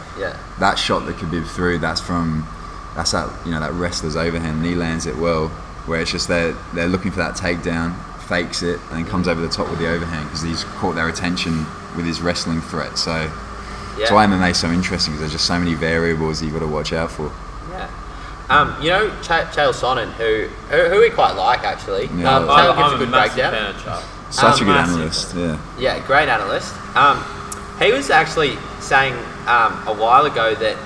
that shot that Khabib threw, that's that wrestler's overhand, and he lands it well. Where it's just they're looking for that takedown, fakes it, and then comes over the top with the overhand because he's caught their attention with his wrestling threat. So that's why MMA is so interesting, because there's just so many variables that you've got to watch out for. Yeah. Chael Sonnen, who we quite like actually. Yeah. Chael gives a good breakdown. Such a good analyst. Yeah, great analyst. He was actually saying a while ago that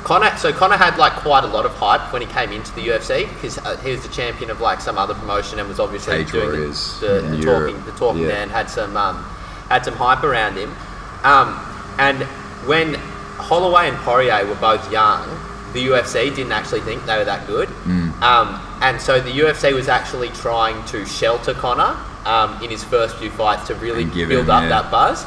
Conor had like quite a lot of hype when he came into the UFC, because he was the champion of like some other promotion and was obviously Cage doing Warriors the talking there, and had some hype around him. And when Holloway and Poirier were both young, the UFC didn't actually think they were that good. And so the UFC was actually trying to shelter Conor in his first few fights to really build up that buzz.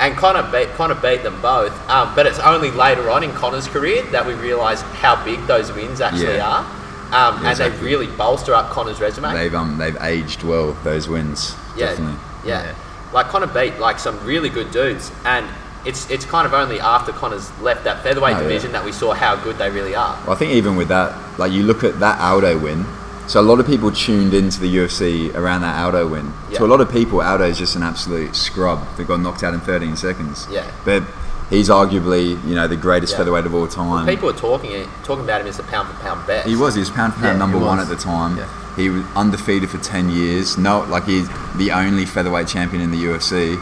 And Conor beat them both, but it's only later on in Conor's career that we realise how big those wins actually are, and they really bolster up Conor's resume. They've aged well, those wins. Definitely. Yeah. Like Conor beat like some really good dudes, and it's kind of only after Conor's left that featherweight division that we saw how good they really are. Well, I think even with that, like you look at that Aldo win. So a lot of people tuned into the UFC around that Aldo win. Yeah. To a lot of people, Aldo is just an absolute scrub that got knocked out in 13 seconds. Yeah. But he's arguably, the greatest featherweight of all time. Well, people were talking about him as the pound for pound best. He was pound for pound number one at the time. Yeah. He was undefeated for 10 years. He's the only featherweight champion in the UFC.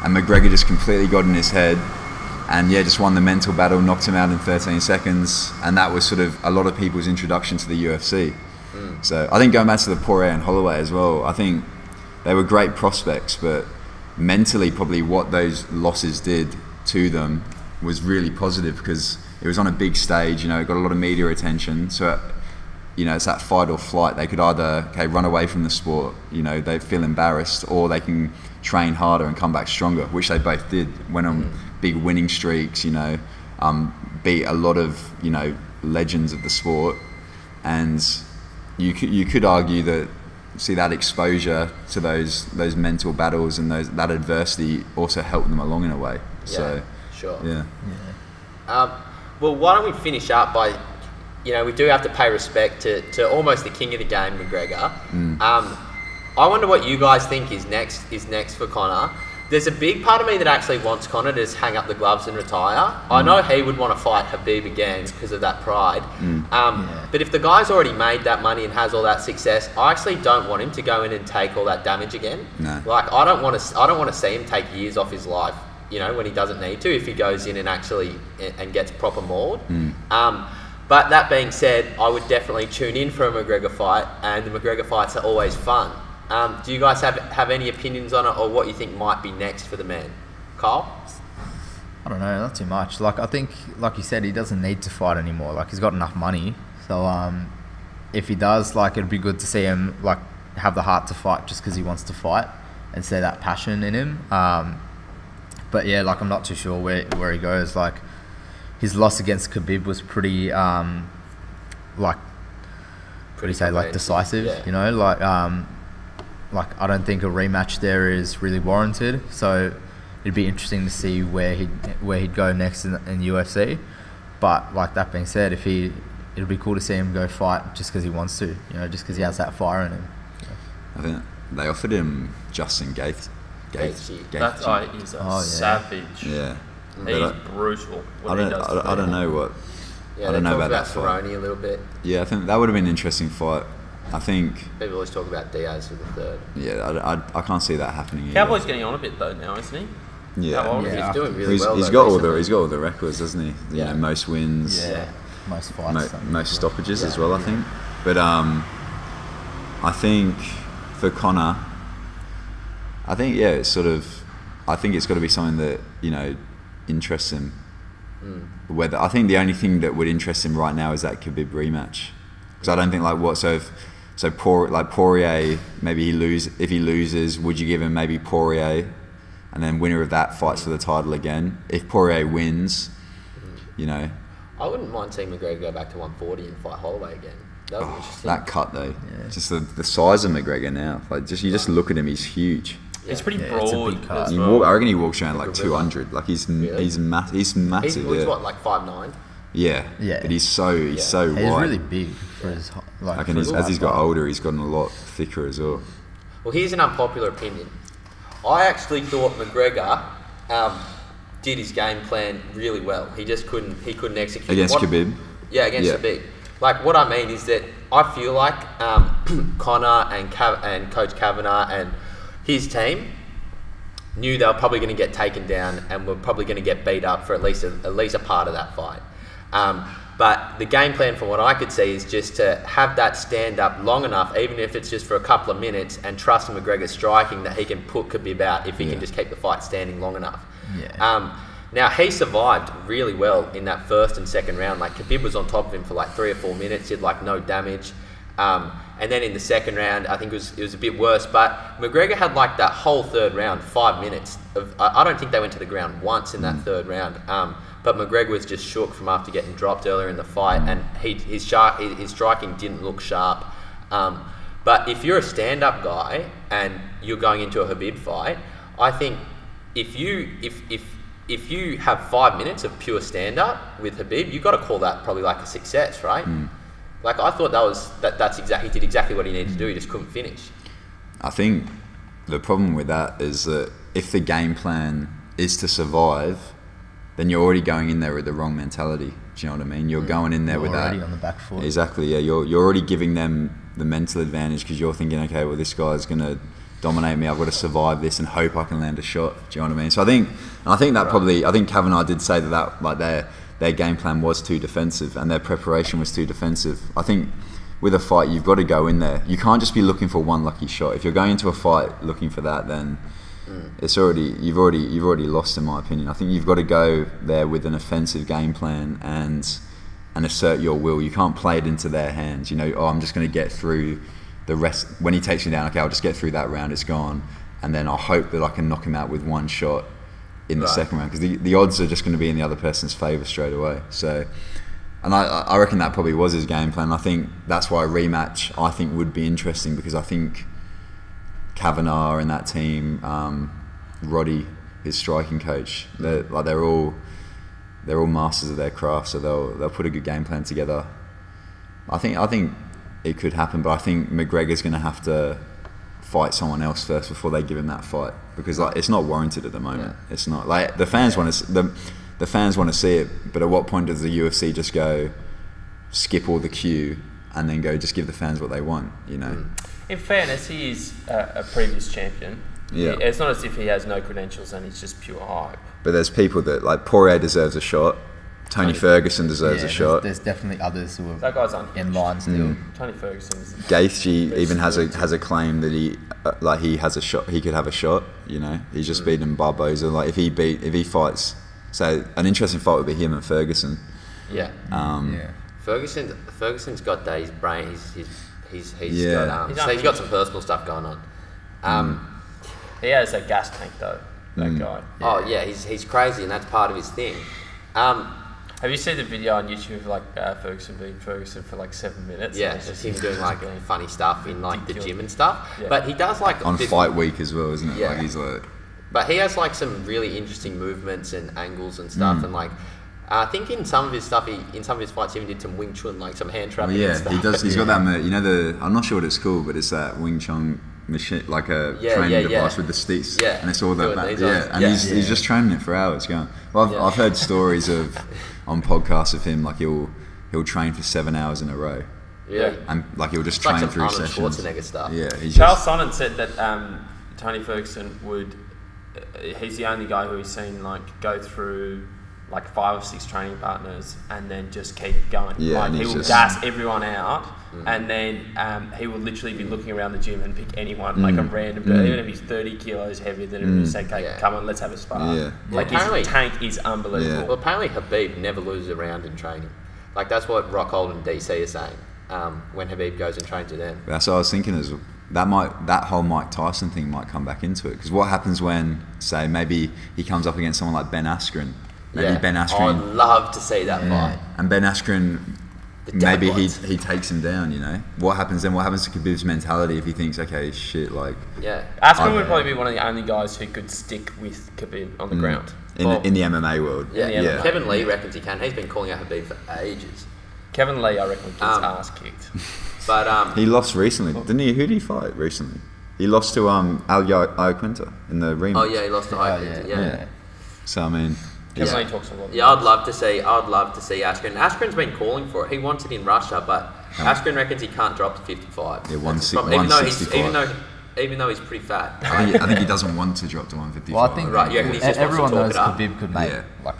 And McGregor just completely got in his head and just won the mental battle, knocked him out in 13 seconds. And that was sort of a lot of people's introduction to the UFC. So I think going back to the Poirier and Holloway as well, I think they were great prospects, but mentally probably what those losses did to them was really positive, because it was on a big stage, it got a lot of media attention. So, it's that fight or flight. They could either run away from the sport, they feel embarrassed, or they can train harder and come back stronger, which they both did. Went on big winning streaks, beat a lot of, legends of the sport. And you could argue that that exposure to those mental battles and that adversity also helped them along in a way. Yeah, sure. Yeah. Well, why don't we finish up by, we do have to pay respect to almost the king of the game, McGregor. I wonder what you guys think is next for Conor. There's a big part of me that actually wants Conor to just hang up the gloves and retire. I know he would want to fight Khabib again because of that pride. But if the guy's already made that money and has all that success, I actually don't want him to go in and take all that damage again. No. Like I don't want to see him take years off his life, you know, when he doesn't need to, if he goes in and actually and gets proper mauled. But that being said, I would definitely tune in for a McGregor fight, and the McGregor fights are always fun. Do you guys have any opinions on it, or what you think might be next for the man? Kyle? I don't know, not too much. Like, I think, like you said, he doesn't need to fight anymore. Like, he's got enough money. So, if he does, like, it'd be good to see him, like, have the heart to fight just because he wants to fight and see that passion in him. But, yeah, like, I'm not too sure where he goes. Like, his loss against Khabib was pretty, decisive, yeah. you know? Like, I don't think a rematch there is really warranted. So it'd be interesting to see where he'd go next in UFC. But like that being said, it'd be cool to see him go fight just because he wants to, you know, just because he has that fire in him. I think they offered him Justin Gaethje. He's a savage. Yeah. He's brutal. I don't know what. Yeah, I don't know about that Cerrone fight. a little bit. Yeah, I think that would have been an interesting fight. I think. People always talk about Diaz for the third. Yeah, I can't see that happening. Cowboy's getting on a bit though now, isn't he? Yeah. How old is he? He's doing really well. He's got all the records, doesn't he? You know, most wins. Yeah. Most fights. Most stoppages as well, I think. But I think for Conor, I think it's got to be something that, you know, interests him. Whether I think the only thing that would interest him right now is that Khabib rematch, because I don't think Poirier, maybe if he loses, would you give him maybe Poirier, and then winner of that fights for the title again? If Poirier wins, you know, I wouldn't mind seeing McGregor go back to 140 and fight Holloway again. That would be interesting. That cut though, just the size of McGregor now, like just look at him, he's huge. He's pretty broad. It's a big cut. I reckon he walks around like 200. Like he's massive. He's what, like 5'9"? Yeah. But he's so wide. He's really big for his as he's got older, he's gotten a lot thicker as well. Well, here's an unpopular opinion. I actually thought McGregor did his game plan really well. He just couldn't execute against Khabib. Yeah, against Khabib. Like, what I mean is that I feel like Conor and Coach Kavanagh and his team knew they were probably going to get taken down and were probably going to get beat up for at least a part of that fight. But the game plan, from what I could see, is just to have that stand up long enough, even if it's just for a couple of minutes, and trust McGregor striking that he can put Khabib out if he can just keep the fight standing long enough. Now, he survived really well in that first and second round. Like, Khabib was on top of him for like 3 or 4 minutes, did like no damage. And then in the second round, I think it was a bit worse. But McGregor had like that whole third round, 5 minutes of. I don't think they went to the ground once in that third round. But McGregor was just shook from after getting dropped earlier in the fight, and his striking didn't look sharp. But if you're a stand-up guy and you're going into a Khabib fight, I think if you have 5 minutes of pure stand-up with Khabib, you've got to call that probably like a success, right? Like, I thought he did exactly what he needed to do. He just couldn't finish. I think the problem with that is that if the game plan is to survive, then you're already going in there with the wrong mentality. Do you know what I mean? You're going in there with that. Already on the back foot. Exactly, yeah. You're already giving them the mental advantage because you're thinking, okay, well, this guy's going to dominate me. I've got to survive this and hope I can land a shot. Do you know what I mean? So I think Kavanagh did say that like their game plan was too defensive and their preparation was too defensive. I think with a fight, you've got to go in there. You can't just be looking for one lucky shot. If you're going into a fight looking for that, then you've already lost, in my opinion. I think you've got to go there with an offensive game plan and assert your will. You can't play it into their hands. You know, I'm just going to get through the rest. When he takes me down, okay, I'll just get through that round. It's gone, and then I'll hope that I can knock him out with one shot in the second round, because the odds are just going to be in the other person's favour straight away. So, and I reckon that probably was his game plan. I think that's why a rematch I think would be interesting, because I think Kavanagh and that team, Roddy, his striking coach, they're all masters of their craft, so they'll put a good game plan together. I think it could happen, but I think McGregor's going to have to fight someone else first before they give him that fight, because like it's not warranted at the moment. It's not like the fans want to the fans want to see it, but at what point does the UFC just go skip all the queue and then go just give the fans what they want? You know. In fairness, he is a previous champion. Yeah. It's not as if he has no credentials and he's just pure hype. But there's people that like Poirier deserves a shot. Tony Ferguson deserves a shot. There's definitely others who are That guy's in line still. Tony Ferguson's... Gaethje even has a claim that he has a shot. He could have a shot. You know, he's just beaten Barboza. Like if he fights, so an interesting fight would be him and Ferguson. Yeah. Ferguson's got that. His brain. He's got some personal stuff going on. He has a gas tank though. That guy. Oh yeah, he's crazy, and that's part of his thing. Have you seen the video on YouTube of like Ferguson being Ferguson for like 7 minutes? Yeah, just him doing like funny stuff in like the gym and stuff. Yeah. But he does like on fight week as well, isn't it? Yeah. Like he's like. But he has like some really interesting movements and angles and stuff, and like. I think in some of his stuff, in some of his fights, he even did some Wing Chun, like some hand trapping. Yeah, and stuff. he does. He's got that. You know I'm not sure what it's called, but it's that Wing Chun machine, like a training device with the sticks. Yeah, and it's all that. And he's just training it for hours. Going. Well, I've heard stories on podcasts of him, like he'll train for 7 hours in a row. Yeah, and like he'll just it's train like through Arnold sessions. Schwarzenegger stuff. Yeah, Charles Sonnen said that Tony Ferguson would. He's the only guy who he's seen like go through like 5 or 6 training partners and then just keep going. Yeah, like he will gas everyone out, and then he will literally be looking around the gym and pick anyone, like a random, even if he's 30 kilos heavier than him, and say, "Okay, come on, let's have a spar." Yeah. Like his tank is unbelievable. Yeah. Well, apparently Habib never loses a round in training. Like that's what Rockhold and DC are saying. When Habib goes and trains with them. That's what I was thinking is that whole Mike Tyson thing might come back into it, because what happens when, say, maybe he comes up against someone like Ben Askren. Maybe Ben Askren. I'd love to see that fight. And Ben Askren, maybe he takes him down. You know, what happens then? What happens to Khabib's mentality if he thinks, okay, shit, like. Yeah. Askren would probably be one of the only guys who could stick with Khabib on the ground in the MMA world. Yeah. Kevin Lee reckons he can. He's been calling out Khabib for ages. Kevin Lee, I reckon, gets ass kicked. But he lost recently, didn't he? Who did he fight recently? He lost to Al Iaquinta in the rematch. Oh yeah, he lost to Iaquinta. Yeah. So I mean. Kevin Lee talks a lot. Yeah, I'd love to see Askren. Askren's been calling for it. He wants it in Russia, but Askren reckons he can't drop to 55. Yeah, 165. Even though he's pretty fat. I think he doesn't want to drop to 155. Well, I think everyone knows Khabib could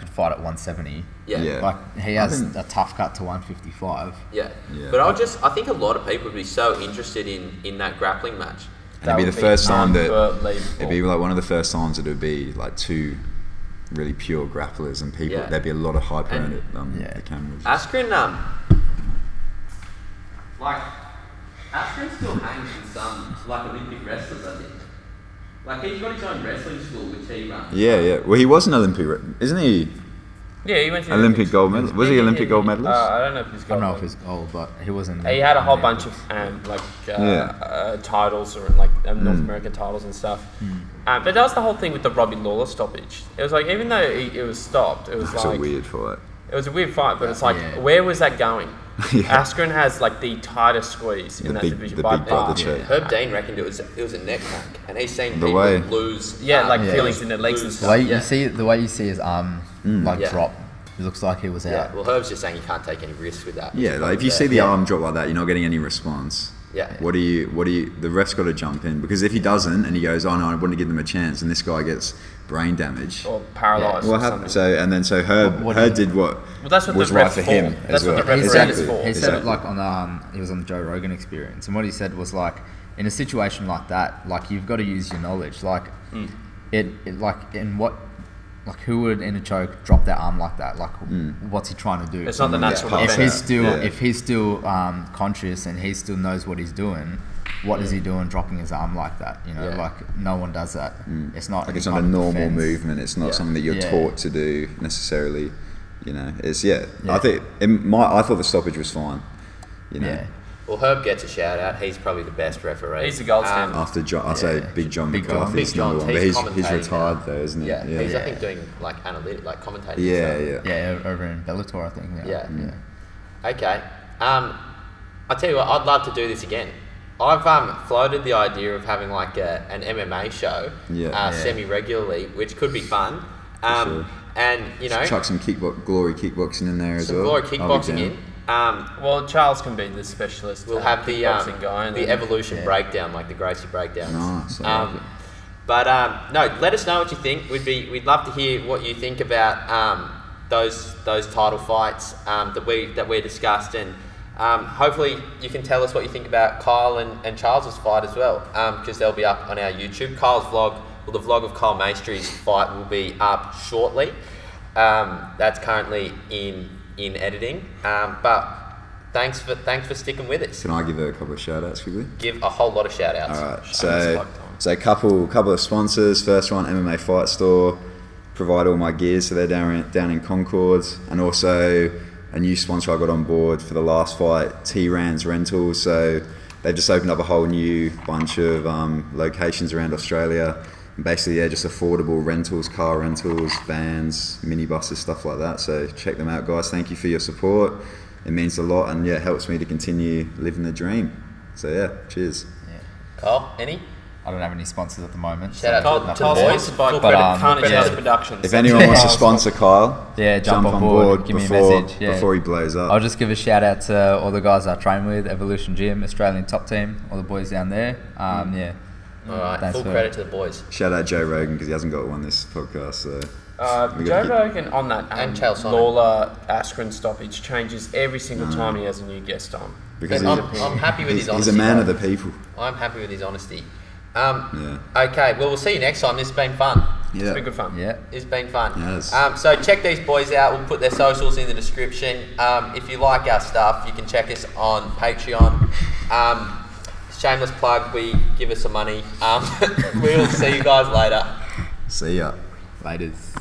fight at 170. Yeah. Like he has a tough cut to 155. Yeah. But I think a lot of people would be so interested in that grappling match. It'd be the first time that it'd be like one of the first times that it would be like two really pure grapplers, and people there'd be a lot of hype around it. The cameras. Askren, Askren still hangs in some like Olympic wrestlers, I think. Like he's got his own wrestling school which he runs. Yeah. Well, he was an Olympic, isn't he? Yeah, he went to Olympic gold medalist. Was he Olympic gold medalist? I don't know if he's gold. I don't know if he's gold, but he wasn't. He had a whole bunch of titles or like North American titles and stuff. But that was the whole thing with the Robbie Lawler stoppage. It was like, even though it was stopped, it was It's a weird fight. It was a weird fight, but it's like, where was that going? Askren has like the tightest squeeze in that division by far. Herb Dean reckoned it was a neck crank, and he's seen people lose. Feelings in their legs and stuff. The way you see his arm drop, it looks like he was out. Yeah, well, Herb's just saying you can't take any risks with that. Yeah, like if you see the arm drop like that, you're not getting any response. Yeah. What do you? The ref's got to jump in, because if he doesn't and he goes, oh no, I want to give them a chance, and this guy gets brain damage or paralysed. What happened? So Herb did what was right for him as well. He said it like he was on the Joe Rogan Experience, and what he said was like, in a situation like that, like you've got to use your knowledge. Like who would in a choke drop their arm like that? Like what's he trying to do? It's not the natural defense. If he's still conscious and he still knows what he's doing, what is he doing dropping his arm like that? You know, like no one does that. It's not like it's not a normal movement. It's not something that you're taught to do necessarily. You know, it's I think I thought the stoppage was fine. You know. Yeah. Well, Herb gets a shout out. He's probably the best referee. He's the gold standard. After John, I'd say Big John McCarthy. Big John, but he's retired though, isn't he? Yeah, he's I think doing like like commentating. Yeah, over in Bellator, I think. Yeah. Okay. I tell you what, I'd love to do this again. I've floated the idea of having like an MMA show semi-regularly, which could be fun. Sure. And you know, chuck some glory kickboxing in there as well. Some glory kickboxing in. Well, Charles can be the specialist. We'll have the guy the evolution breakdown, like the Gracie breakdowns. Nice. No, let us know what you think. We'd love to hear what you think about those title fights that we discussed, and hopefully you can tell us what you think about Kyle and Charles's fight as well, because they'll be up on our YouTube. Kyle's vlog, the vlog of Kyle Maistry's fight will be up shortly. That's currently in editing, but thanks for sticking with us. Can I give a couple of shout outs quickly? Give a whole lot of shout outs. All right, so a couple of sponsors. First one, MMA Fight Store, provide all my gear, so they're down in Concord, and also a new sponsor I got on board for the last fight, T-Rands Rentals. So they've just opened up a whole new bunch of locations around Australia. And basically, just affordable rentals, car rentals, vans, minibuses, stuff like that. So check them out, guys. Thank you for your support. It means a lot, and it helps me to continue living the dream. So cheers. Yeah. Kyle, any? I don't have any sponsors at the moment. Shout out to the boys. Sponsored by Carnage House Productions. If anyone wants to sponsor Kyle, jump on board, give me a message. Before he blows up. I'll just give a shout out to all the guys I train with, Evolution Gym, Australian top team, all the boys down there. All right, full credit to the boys. Shout out Joe Rogan, because he hasn't got one this podcast. So Joe Rogan on that and Lawler Askren stoppage changes every single time he has a new guest on. Because I'm happy with his honesty. He's a man of the people. I'm happy with his honesty. Okay, well, we'll see you next time. This has been fun. It's been good fun. Yeah, it's been fun. Yes. So check these boys out. We'll put their socials in the description. If you like our stuff, you can check us on Patreon. Shameless plug. We give us some money. We'll see you guys later. See ya. Laters.